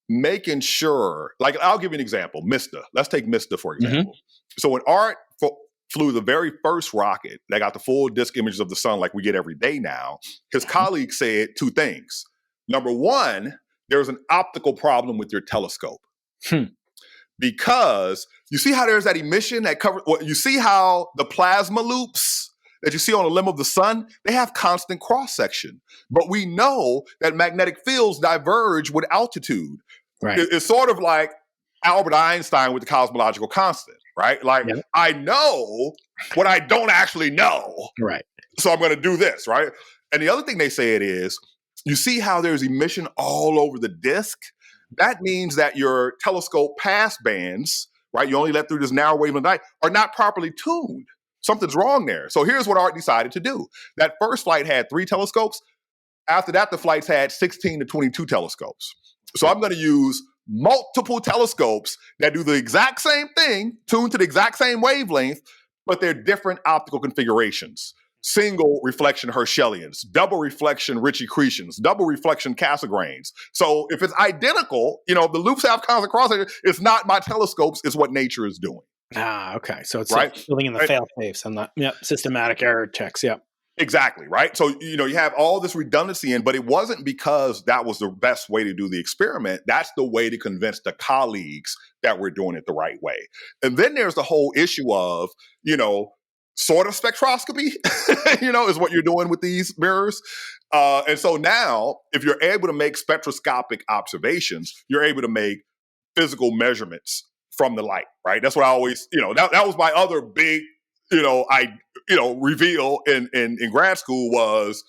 making sure, like, I'll give you an example, MISTA. Let's take MISTA, for example. Mm-hmm. So when Art flew the very first rocket that got the full disk images of the sun like we get every day now, his colleagues said two things. Number one, there's an optical problem with your telescope. Because you see how there's that emission that covers, you see how the plasma loops that you see on the limb of the sun, they have constant cross-section. But we know that magnetic fields diverge with altitude. Right. It's sort of like Albert Einstein with the cosmological constant, right? Like, yep. I know what I don't actually know. Right. So I'm going to do this, right? And the other thing they say it is, you see how there's emission all over the disk? That means that your telescope pass bands, right, you only let through this narrow wavelength light, are not properly tuned. Something's wrong there. So here's what Art decided to do. That first flight had 3 telescopes. After that, the flights had 16 to 22 telescopes. So I'm going to use multiple telescopes that do the exact same thing, tuned to the exact same wavelength, but they're different optical configurations. Single reflection Herschelians, double reflection Ritchie-Chrétiens, double reflection Cassegrains. So if it's identical, the loops have constant crossovers, it's not my telescopes, it's what nature is doing. Okay. So it's right? building in the Right? fail safes and the systematic error checks. Yep. Exactly, right? So, you have all this redundancy in, but it wasn't because that was the best way to do the experiment. That's the way to convince the colleagues that we're doing it the right way. And then there's the whole issue of, sort of spectroscopy, is what you're doing with these mirrors. And so now, if you're able to make spectroscopic observations, you're able to make physical measurements from the light, right? That's what I always, that was my other big, reveal in grad school was,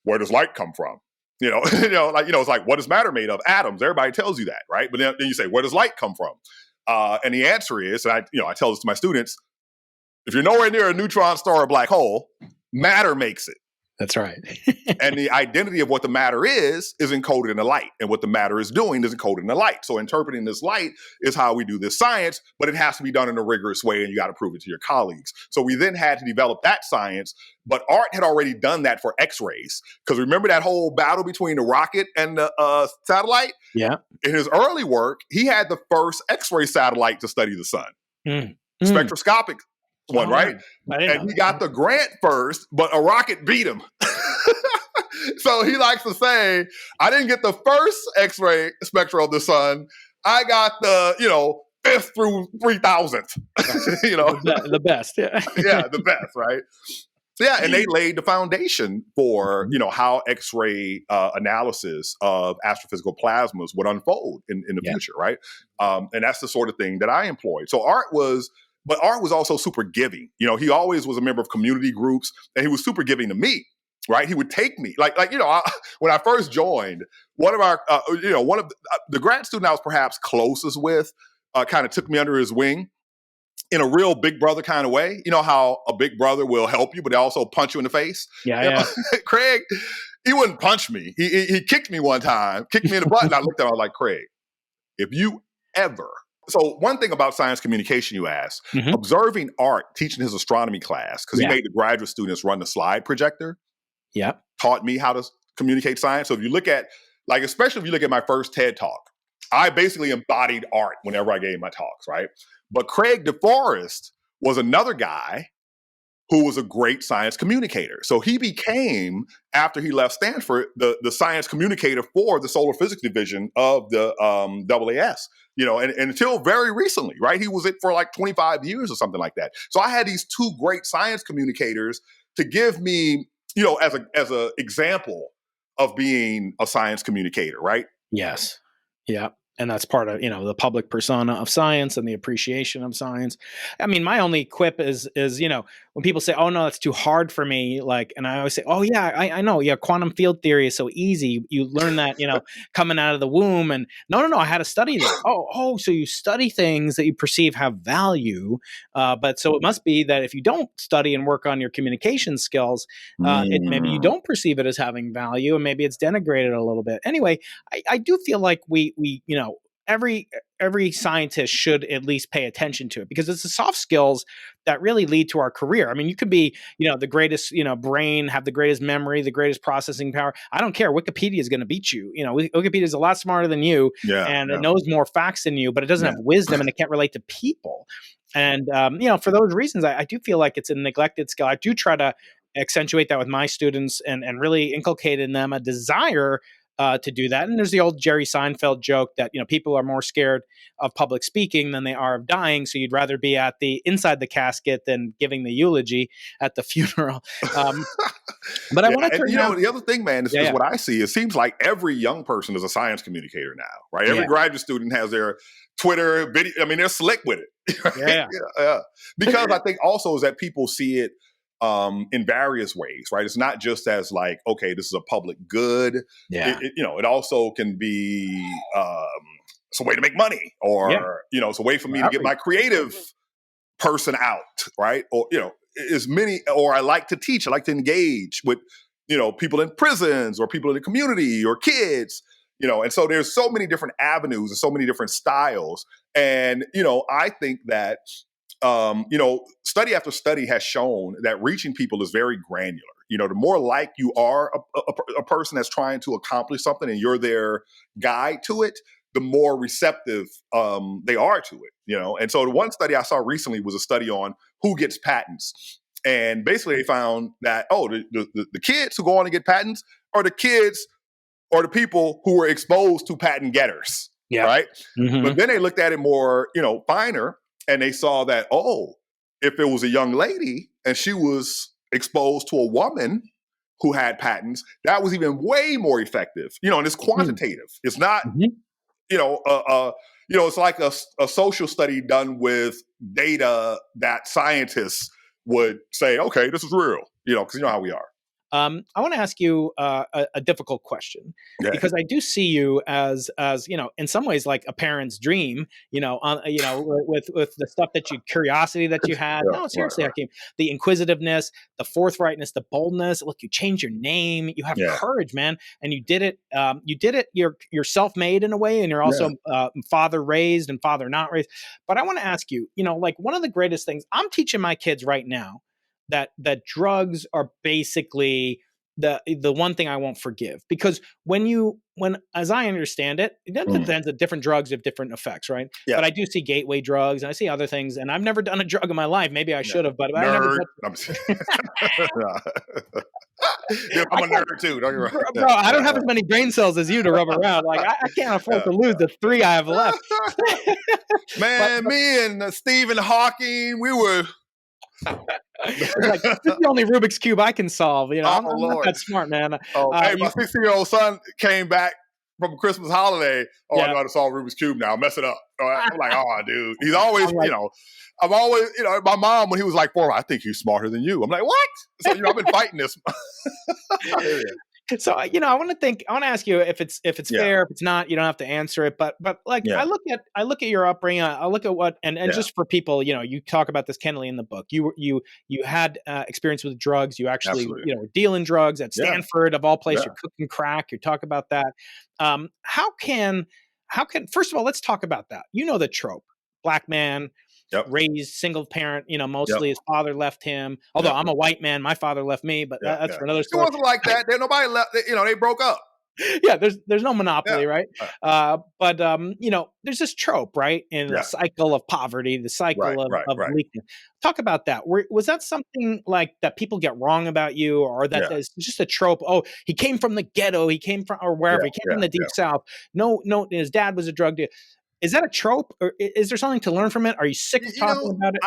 where does light come from? It's like, what is matter made of? Atoms. Everybody tells you that, right? But then you say, where does light come from? And the answer is, and I tell this to my students, if you're nowhere near a neutron star or a black hole, matter makes it. That's right. And the identity of what the matter is encoded in the light. And what the matter is doing is encoded in the light. So interpreting this light is how we do this science, but it has to be done in a rigorous way, and you got to prove it to your colleagues. So we then had to develop that science, but Art had already done that for X-rays. Because remember that whole battle between the rocket and the satellite? Yeah. In his early work, he had the first X-ray satellite to study the sun. Spectroscopic one, right? And he got the grant first, but a rocket beat him. So he likes to say, I didn't get the first X-ray spectra of the sun. I got the, 5th through 3000th, The best. Yeah. Yeah, the best, right? Yeah, and they laid the foundation for, how X-ray analysis of astrophysical plasmas would unfold in the future, right? And that's the sort of thing that I employed. So Art was also super giving. He always was a member of community groups, and he was super giving to me, right? He would take me, when I first joined, one of the grad student I was perhaps closest with kind of took me under his wing in a real big brother kind of way. You know how a big brother will help you, but they also punch you in the face? Yeah. Craig, he wouldn't punch me. He kicked me one time, kicked me in the butt, and I looked at him, I was like, Craig, if you ever... So one thing about science communication, you asked, observing Art teaching his astronomy class, because he made the graduate students run the slide projector, taught me how to communicate science. So if you look at, especially if you look at my first TED Talk, I basically embodied Art whenever I gave my talks, right? But Craig DeForest was another guy who was a great science communicator. So he became, after he left Stanford, the science communicator for the solar physics division of the AAS. And until very recently, right? He was it for 25 years or something like that. So I had these two great science communicators to give me, as a example of being a science communicator, right? Yes. Yeah. And that's part of, the public persona of science and the appreciation of science. I mean, my only quip is, when people say, oh no, that's too hard for me. And I always say, oh yeah, I know. Yeah. Quantum field theory is so easy. You learn that, coming out of the womb, and no, I had to study that. Oh, so you study things that you perceive have value. But so it must be that if you don't study and work on your communication skills, maybe you don't perceive it as having value, and maybe it's denigrated a little bit. Anyway, I do feel like we every scientist should at least pay attention to it, because it's the soft skills that really lead to our career. I mean, you could be, the greatest, brain, have the greatest memory, the greatest processing power. I don't care. Wikipedia is going to beat you. Wikipedia is a lot smarter than you, it knows more facts than you, but it doesn't have wisdom, and it can't relate to people. And, for those reasons, I do feel like it's a neglected skill. I do try to accentuate that with my students and really inculcate in them a desire to do that. And there's the old Jerry Seinfeld joke that, people are more scared of public speaking than they are of dying. So you'd rather be at inside the casket than giving the eulogy at the funeral. But I want to turn the other thing, man, is what I see. It seems like every young person is a science communicator now, right? Every graduate student has their Twitter video. I mean, they're slick with it. Right? Yeah. Because I think also is that people see it in various ways, right? It's not just as okay, this is a public good. Yeah. It also can be it's a way to make money, or it's a way for me to get my creative person out, right? Or or I like to teach, I like to engage with people in prisons or people in the community or kids. And so there's so many different avenues and so many different styles. And I think that study after study has shown that reaching people is very granular. The more like you are a person that's trying to accomplish something and you're their guide to it, the more receptive they are to it, you know? And so the one study I saw recently was a study on who gets patents. And basically they found that, the kids who go on to get patents are the kids or the people who were exposed to patent getters, right? Mm-hmm. But then they looked at it more, finer, and they saw that, if it was a young lady and she was exposed to a woman who had patents, that was even way more effective, and it's quantitative. It's not, it's like a social study done with data that scientists would say, okay, this is real, because you know how we are. I want to ask you a difficult question, because I do see you as in some ways like a parent's dream, with the stuff curiosity that you had. No, seriously, Hakeem, the inquisitiveness, the forthrightness, the boldness. Look, you changed your name. You have courage, man, and you did it. You're self-made in a way, and you're also father raised and father not raised. But I want to ask you, like one of the greatest things I'm teaching my kids right now, that drugs are basically the one thing I won't forgive, because when as I understand it, depends that different drugs have different effects, right? Yeah. But I do see gateway drugs and I see other things, and I've never done a drug in my life. Maybe I should have, but I never. I'm a nerd too. Don't you right? Bro, I don't have as many brain cells as you to rub around. Like I can't afford to lose the 3 I have left. Man, me and Stephen Hawking, we were. Like, this is the only Rubik's Cube I can solve. I'm not that smart, man. My 16-year-old son came back from Christmas holiday. I know how to solve Rubik's Cube now. Mess it up. I'm like, dude. He's always, I'm always, my mom, when he was like 4, I think he's smarter than you. I'm like, what? So, I've been fighting this. So, I want to ask you if it's fair. If it's not, you don't have to answer it. But I look at your upbringing. I look at what, and just for people, you talk about this candidly in the book. You had experience with drugs. You actually, were dealing drugs at Stanford of all places. You're cooking crack. You talk about that. How can first of all, let's talk about that. The trope, black man. Raised single parent, mostly his father left him. Although I'm a white man, my father left me, but that's for another story. It wasn't like that. Nobody left. They broke up. Yeah, there's no monopoly, right? But there's this trope, right, in the cycle of poverty, the cycle of weakness. Talk about that. Was that something like that people get wrong about you, or that is just a trope? Oh, he came from the ghetto. He came from, or wherever. He came from the deep south. No, his dad was a drug dealer. Is that a trope, or is there something to learn from it? Are you sick of talking about it?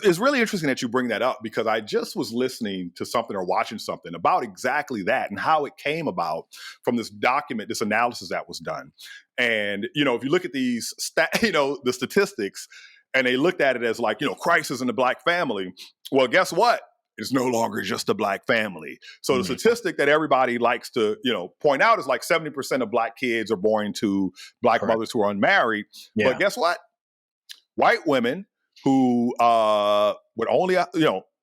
It's really interesting that you bring that up, because I just was listening to something or watching something about exactly that and how it came about from this document, this analysis that was done. And, if you look at these, the statistics, and they looked at it as like, crisis in the black family. Well, guess what? It's no longer just a black family. So the statistic that everybody likes to, point out is like 70% of black kids are born to black mothers who are unmarried. Yeah. But guess what? White women who would only,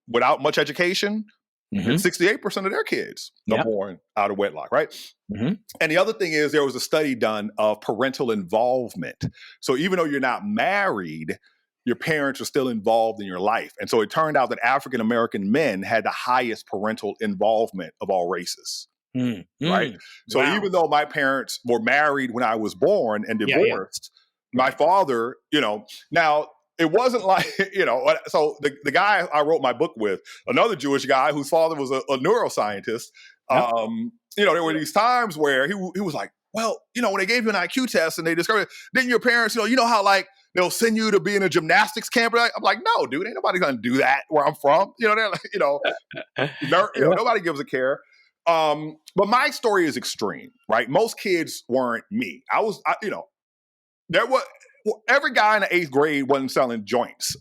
without much education, 68% of their kids are born out of wedlock, right? Mm-hmm. And the other thing is, there was a study done of parental involvement. So even though you're not married, your parents are still involved in your life. And so it turned out that African-American men had the highest parental involvement of all races. Right? So even though my parents were married when I was born and divorced, my father, now it wasn't like, so the guy I wrote my book with, another Jewish guy whose father was a neuroscientist, there were these times where he was like, well, when they gave you an IQ test and they discovered, didn't your parents, how like, they'll send you to be in a gymnastics camp. I'm like, no, dude, ain't nobody gonna do that where I'm from. They're like, nobody gives a care. But my story is extreme, right? Most kids weren't me. Every guy in the 8th grade wasn't selling joints.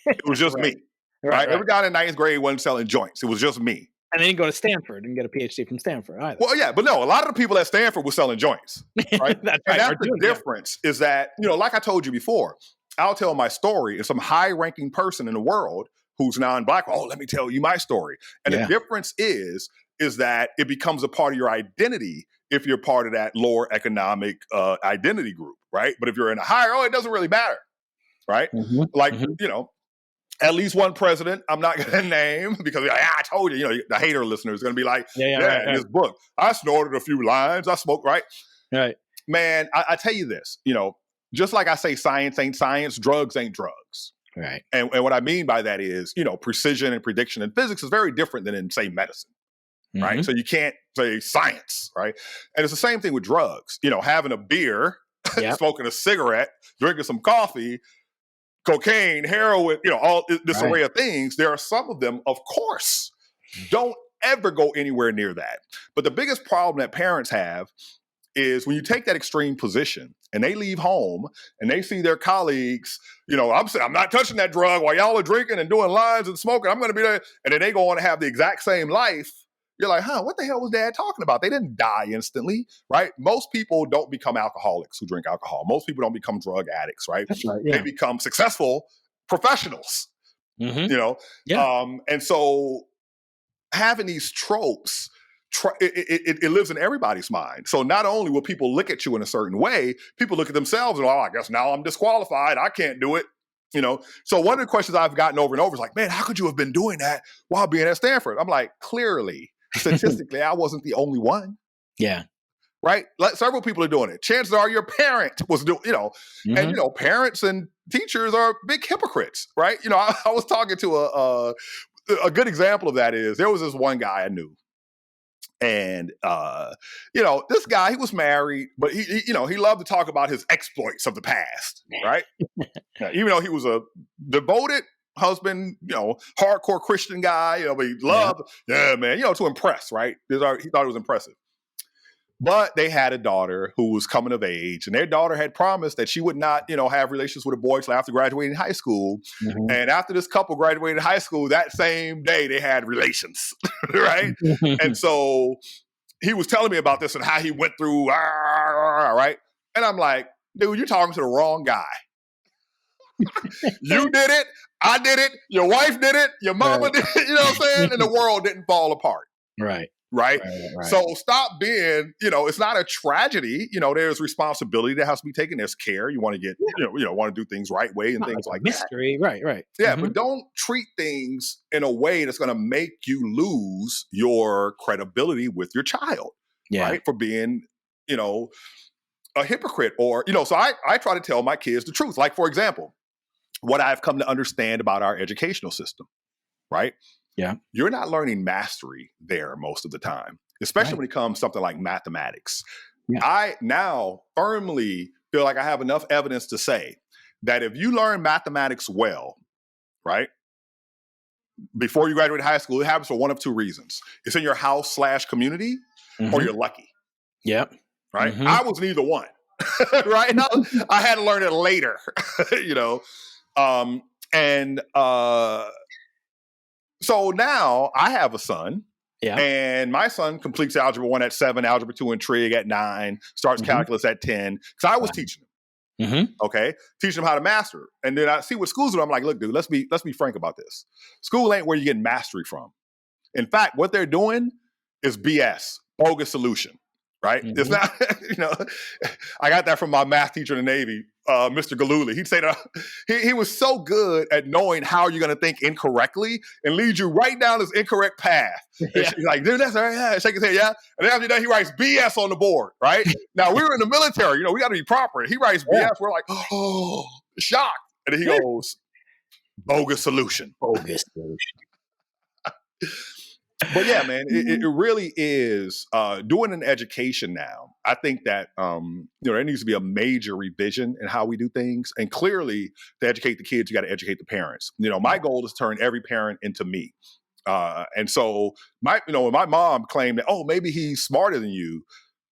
It was just me, right? Every guy in the 9th grade wasn't selling joints. It was just me. And then you go to Stanford and get a PhD from Stanford either. Well, yeah, but no, a lot of the people at Stanford were selling joints, right? That's the difference is that, like I told you before, I'll tell my story, and some high-ranking person in the world who's non-black, let me tell you my story. And the difference is that it becomes a part of your identity if you're part of that lower economic identity group, right? But if you're in a higher, it doesn't really matter, right? At least one president, I'm not going to name, because I told you, the hater listener is going to be like, in this book, I snorted a few lines, I smoked, right? Right. man, I tell you this, just like I say science ain't science, drugs ain't drugs. Right. And what I mean by that is, precision and prediction in physics is very different than in, say, medicine. Right. So you can't say science. Right. And it's the same thing with drugs. Having a beer, smoking a cigarette, drinking some coffee, cocaine, heroin, all this array of things. There are some of them, of course, don't ever go anywhere near that. But the biggest problem that parents have is when you take that extreme position and they leave home and they see their colleagues, I'm not touching that drug while y'all are drinking and doing lines and smoking. I'm going to be there. And then they go on to have the exact same life. You're like, what the hell was dad talking about? They didn't die instantly, right? Most people don't become alcoholics who drink alcohol. Most people don't become drug addicts, right? That's right. Yeah. They become successful professionals, and so having these tropes, it lives in everybody's mind. So not only will people look at you in a certain way, people look at themselves and, I guess now I'm disqualified. I can't do it. So one of the questions I've gotten over and over is like, man, how could you have been doing that while being at Stanford? I'm like, clearly, statistically, I wasn't the only one. Yeah. Right? Like, several people are doing it. Chances are your parent was doing, and, parents and teachers are big hypocrites, right? I was talking to a good example of that is there was this one guy I knew. And, this guy, he was married, but he loved to talk about his exploits of the past, right? Now, even though he was a devoted husband, hardcore Christian guy, but he loved, to impress, right? He thought it was impressive. But they had a daughter who was coming of age, and their daughter had promised that she would not, have relations with a boy till after graduating high school. Mm-hmm. And after this couple graduated high school, that same day they had relations, right? And so he was telling me about this and how he went through, right? And I'm like, dude, you're talking to the wrong guy. You did it. I did it. Your wife did it. Your mama did it. You know what I'm saying? And the world didn't fall apart. Right. So stop being, it's not a tragedy. There's responsibility that has to be taken. There's care. You want to get, want to do things right way and things like mystery. That. Right. Yeah. But don't treat things in a way that's going to make you lose your credibility with your child. Right. For being, a hypocrite or, so I try to tell my kids the truth. Like, for example, what I've come to understand about our educational system. Right. Yeah. You're not learning mastery there most of the time, especially when it comes to something like mathematics. Yeah. I now firmly feel like I have enough evidence to say that if you learn mathematics well, right, before you graduate high school, it happens for one of two reasons. It's in your house / community or you're lucky. Yep. Right. I was neither one. Right. I had to learn it later, So now I have a son, and my son completes Algebra 1 at 7, Algebra 2 and Trig at 9, starts calculus at 10, because I was teaching him, teaching him how to master. And then I see what schools do. I'm like, look, dude, let's be frank about this. School ain't where you get mastery from. In fact, what they're doing is BS, bogus solution, right? It's not, I got that from my math teacher in the Navy, Mr. Galuli. He'd say that he was so good at knowing how you're going to think incorrectly and lead you right down this incorrect path. And she's like, dude, that's all right. Yeah. Shake his head, yeah. And then after that, he writes BS on the board, right? Now, we were in the military. We got to be proper. He writes BS. We're like, oh, shocked. And then he goes, bogus solution. Bogus solution. But yeah, man, it really is doing an education now. I think that there needs to be a major revision in how we do things. And clearly, to educate the kids, you got to educate the parents. My goal is to turn every parent into me. And so when my mom claimed that, oh, maybe he's smarter than you,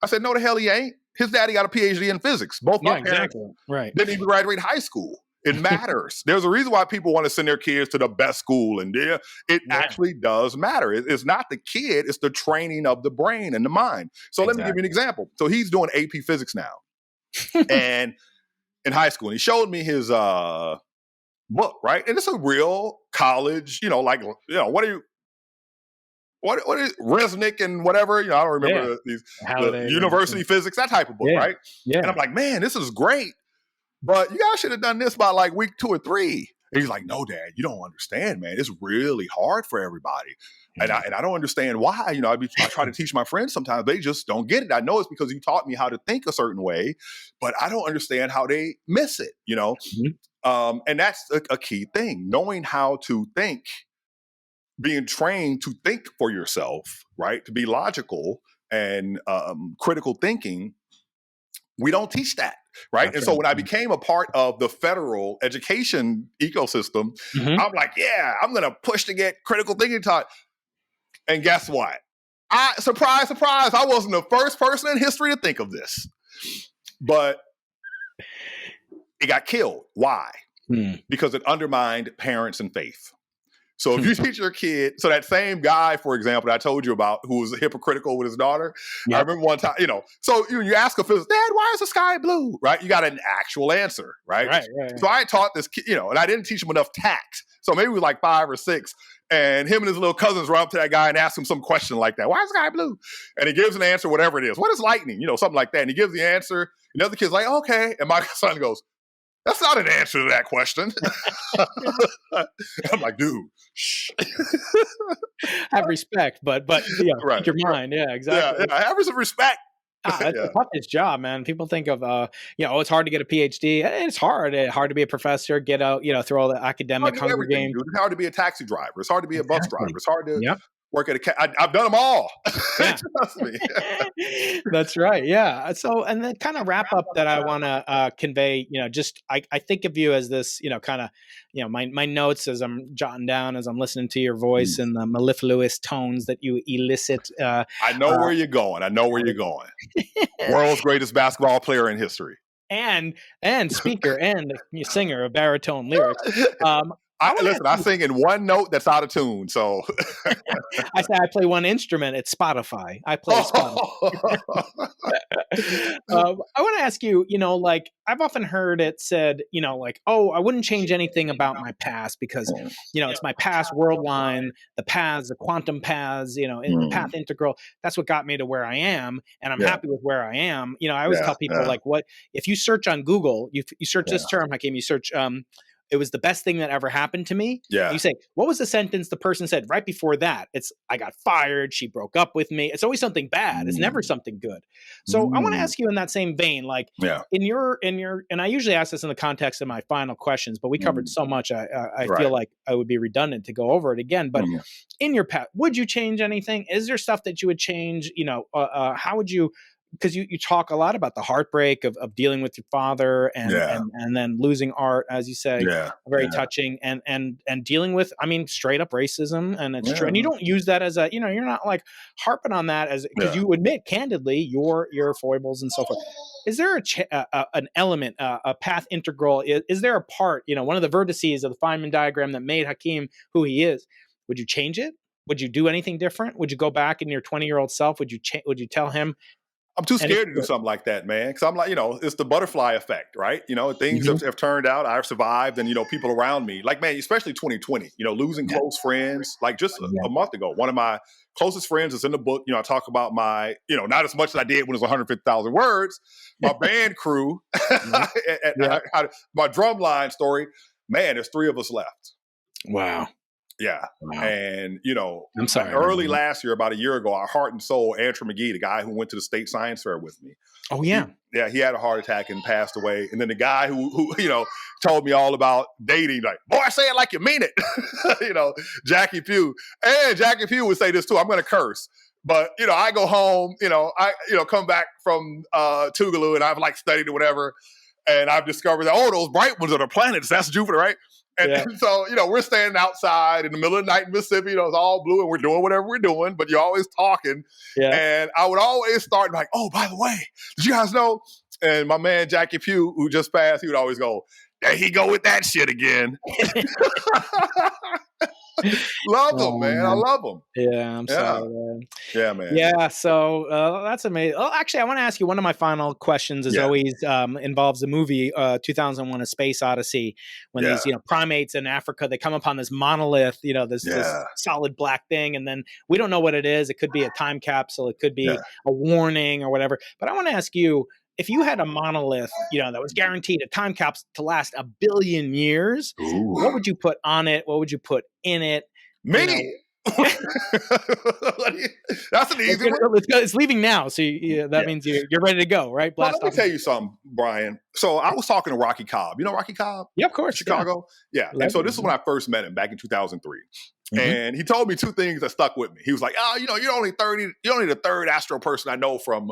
I said, no, the hell he ain't. His daddy got a PhD in physics. Both my parents didn't even graduate high school. It matters. There's a reason why people want to send their kids to the best school. And it actually does matter. It's not the kid. It's the training of the brain and the mind. So let me give you an example. So he's doing AP physics now. And in high school, and he showed me his book, right? And it's a real college, what is Resnick and whatever, I don't remember the university physics, that type of book, right? Yeah. And I'm like, man, this is great. But you guys should have done this by like week 2 or 3. And he's like, no, Dad, you don't understand, man. It's really hard for everybody. And I don't understand why. You know, I try to teach my friends sometimes. They just don't get it. I know it's because you taught me how to think a certain way, but I don't understand how they miss it, you know? And that's a key thing, knowing how to think, being trained to think for yourself, right? To be logical and critical thinking. We don't teach that, right? That's and so when I became a part of the federal education ecosystem, I'm like, yeah, I'm going to push to get critical thinking taught. And guess what? Surprise, surprise, I wasn't the first person in history to think of this. But it got killed. Why? Because it undermined parents and faith. So if you teach your kid, so that same guy, for example, that I told you about, who was hypocritical with his daughter, I remember one time, you know, so you ask a physicist, Dad, why is the sky blue? Right? You got an actual answer, right? So I taught this kid, you know, and I didn't teach him enough tact. So maybe he was like 5 or 6, and him and his little cousins run up to that guy and ask him some question like that. Why is the sky blue? And he gives an answer, whatever it is. What is lightning? You know, something like that. And he gives the answer, and the other kid's like, okay. And my son goes, that's not an answer to that question. I'm like, dude, shh. Have respect, but yeah, keep your mind. Yeah, exactly. Yeah, have some respect. That's the toughest job, man. People think of, it's hard to get a PhD. It's hard. It's hard to be a professor, get out, through all the academic Hunger Games. It's hard to be a taxi driver. It's hard to be a bus driver. It's hard to work at I've done them all. Trust me. That's right. Yeah. So, and then kind of wrap up that I want to convey, just, I think of you as this, kind of, my notes as I'm jotting down, as I'm listening to your voice and the mellifluous tones that you elicit. I know where you're going. World's greatest basketball player in history. And speaker and singer of baritone lyrics. I sing in one note that's out of tune. So I say I play one instrument. It's Spotify. I play Spotify. I want to ask you, I've often heard it said, I wouldn't change anything about my past because, it's my past world line, the paths, the quantum paths, in the path integral. That's what got me to where I am. And I'm happy with where I am. I always tell people what, if you search on Google, you search this term, Hakeem, you search, it was the best thing that ever happened to me. Yeah. You say, what was the sentence the person said right before that? It's, I got fired. She broke up with me. It's always something bad. It's never something good. So I want to ask you in that same vein, in your, and I usually ask this in the context of my final questions, but we covered so much. I feel like I would be redundant to go over it again, but in your path, would you change anything? Is there stuff that you would change? How would you, because you talk a lot about the heartbreak of dealing with your father and then losing art, as you say, very touching, and dealing with, straight up racism. And it's true. And you don't use that as a, you're not like harping on that as, because you admit candidly your foibles and so forth. Is there an element, a path integral? Is there a part, one of the vertices of the Feynman diagram that made Hakeem who he is? Would you change it? Would you do anything different? Would you go back in your 20-year-old self? Would you tell him? I'm too scared to do something like that, man. Because I'm like, it's the butterfly effect, right? Things have turned out. I've survived, and people around me, like, man, especially 2020. Losing close friends. Like just a month ago, one of my closest friends is in the book. I talk about my, not as much as I did when it was 150,000 words. My band crew, my drum line story. Man, there's 3 of us left. Wow. Yeah. Wow. And, I'm sorry, early last year, about a year ago, our heart and soul, Andrew McGee, the guy who went to the state science fair with me. Oh, yeah. He had a heart attack and passed away. And then the guy who told me all about dating, like, boy, say it like you mean it. Jackie Pugh. And Jackie Pugh would say this too. I'm going to curse. But, I go home, I come back from Tougaloo and I've studied or whatever. And I've discovered that, those bright ones are the planets. That's Jupiter, right? And so, we're standing outside in the middle of the night in Mississippi, it's all blue and we're doing whatever we're doing, but you're always talking. Yeah. And I would always start like, oh, by the way, did you guys know? And my man, Jackie Pugh, who just passed, he would always go, there he go with that shit again. Love him, man. I love him. Yeah, I'm sorry, man. Yeah, man. Yeah, so that's amazing. Oh, actually, I want to ask you, one of my final questions is always involves the movie 2001: A Space Odyssey, when these primates in Africa, they come upon this monolith, this solid black thing, and then we don't know what it is. It could be a time capsule, it could be a warning or whatever. But I want to ask you, if you had a monolith, that was guaranteed a time capsule to last 1 billion years, what would you put on it? What would you put in it? Me. That's an easy one. Let's go. It's leaving now, so that means you're ready to go, right? Well, let me tell you something, Brian. So I was talking to Rocky Cobb. You know Rocky Cobb? Yeah, of course. Chicago. Yeah. And so this is when I first met him back in 2003. And he told me two things that stuck with me. He was like, you're only the third astro person I know from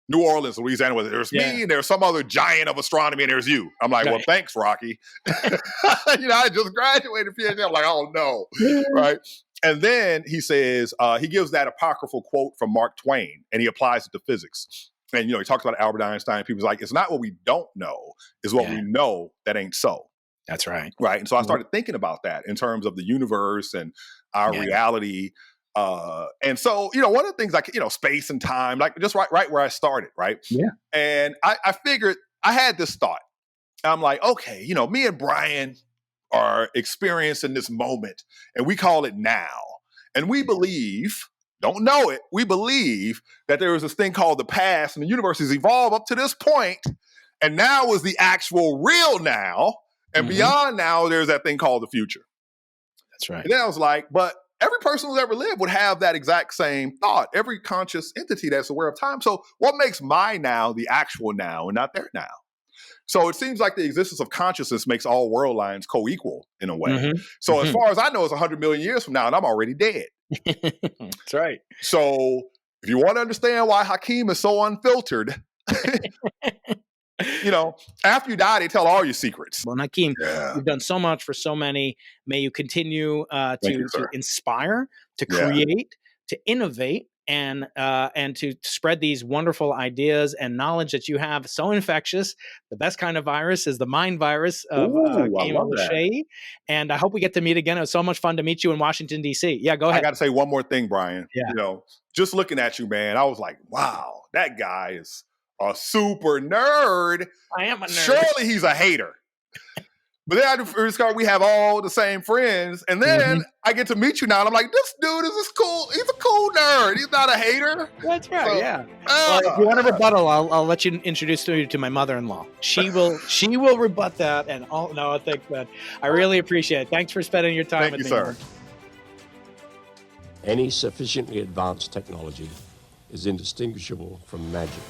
New Orleans, Louisiana. Where there's me and there's some other giant of astronomy and there's you. I'm like, well, thanks, Rocky. I just graduated PhD. I'm like, oh no. Right. And then he says, he gives that apocryphal quote from Mark Twain and he applies it to physics. And, he talks about Albert Einstein. People's like, it's not what we don't know, it's what we know that ain't so. That's right. Right. And so I started thinking about that in terms of the universe and our reality. And so, one of the things like, space and time, like just right where I started. Right. Yeah. And I figured I had this thought. I'm like, okay, me and Brian are experiencing this moment and we call it now. And we believe, don't know it, we believe that there is this thing called the past and the universe has evolved up to this point. And now is the actual real now. And beyond now, there's that thing called the future. That's right. And then I was like, but every person who's ever lived would have that exact same thought. Every conscious entity that's aware of time. So what makes my now the actual now and not their now? So it seems like the existence of consciousness makes all world lines co-equal in a way. So as far as I know, it's 100 million years from now and I'm already dead. That's right. So if you want to understand why Hakeem is so unfiltered, after you die, they tell all your secrets. Well, Hakeem, you've done so much for so many. May you continue to inspire, to create, to innovate, and to spread these wonderful ideas and knowledge that you have. So infectious. The best kind of virus is the mind virus of Hakeem Oluseyi. And I hope we get to meet again. It was so much fun to meet you in Washington, D.C. Yeah, go ahead. I got to say one more thing, Brian. Yeah. Just looking at you, man, I was like, wow, that guy is a super nerd. I am a nerd. Surely he's a hater. But then I discovered we have all the same friends. And then I get to meet you now. And I'm like, this dude is cool. He's a cool nerd. He's not a hater. That's right. So, yeah. Well, if you want to rebuttal, I'll let you introduce you to my mother-in-law. She will rebut that. And I think that I really appreciate it. Thanks for spending your time with me. Thank you, sir. Any sufficiently advanced technology is indistinguishable from magic.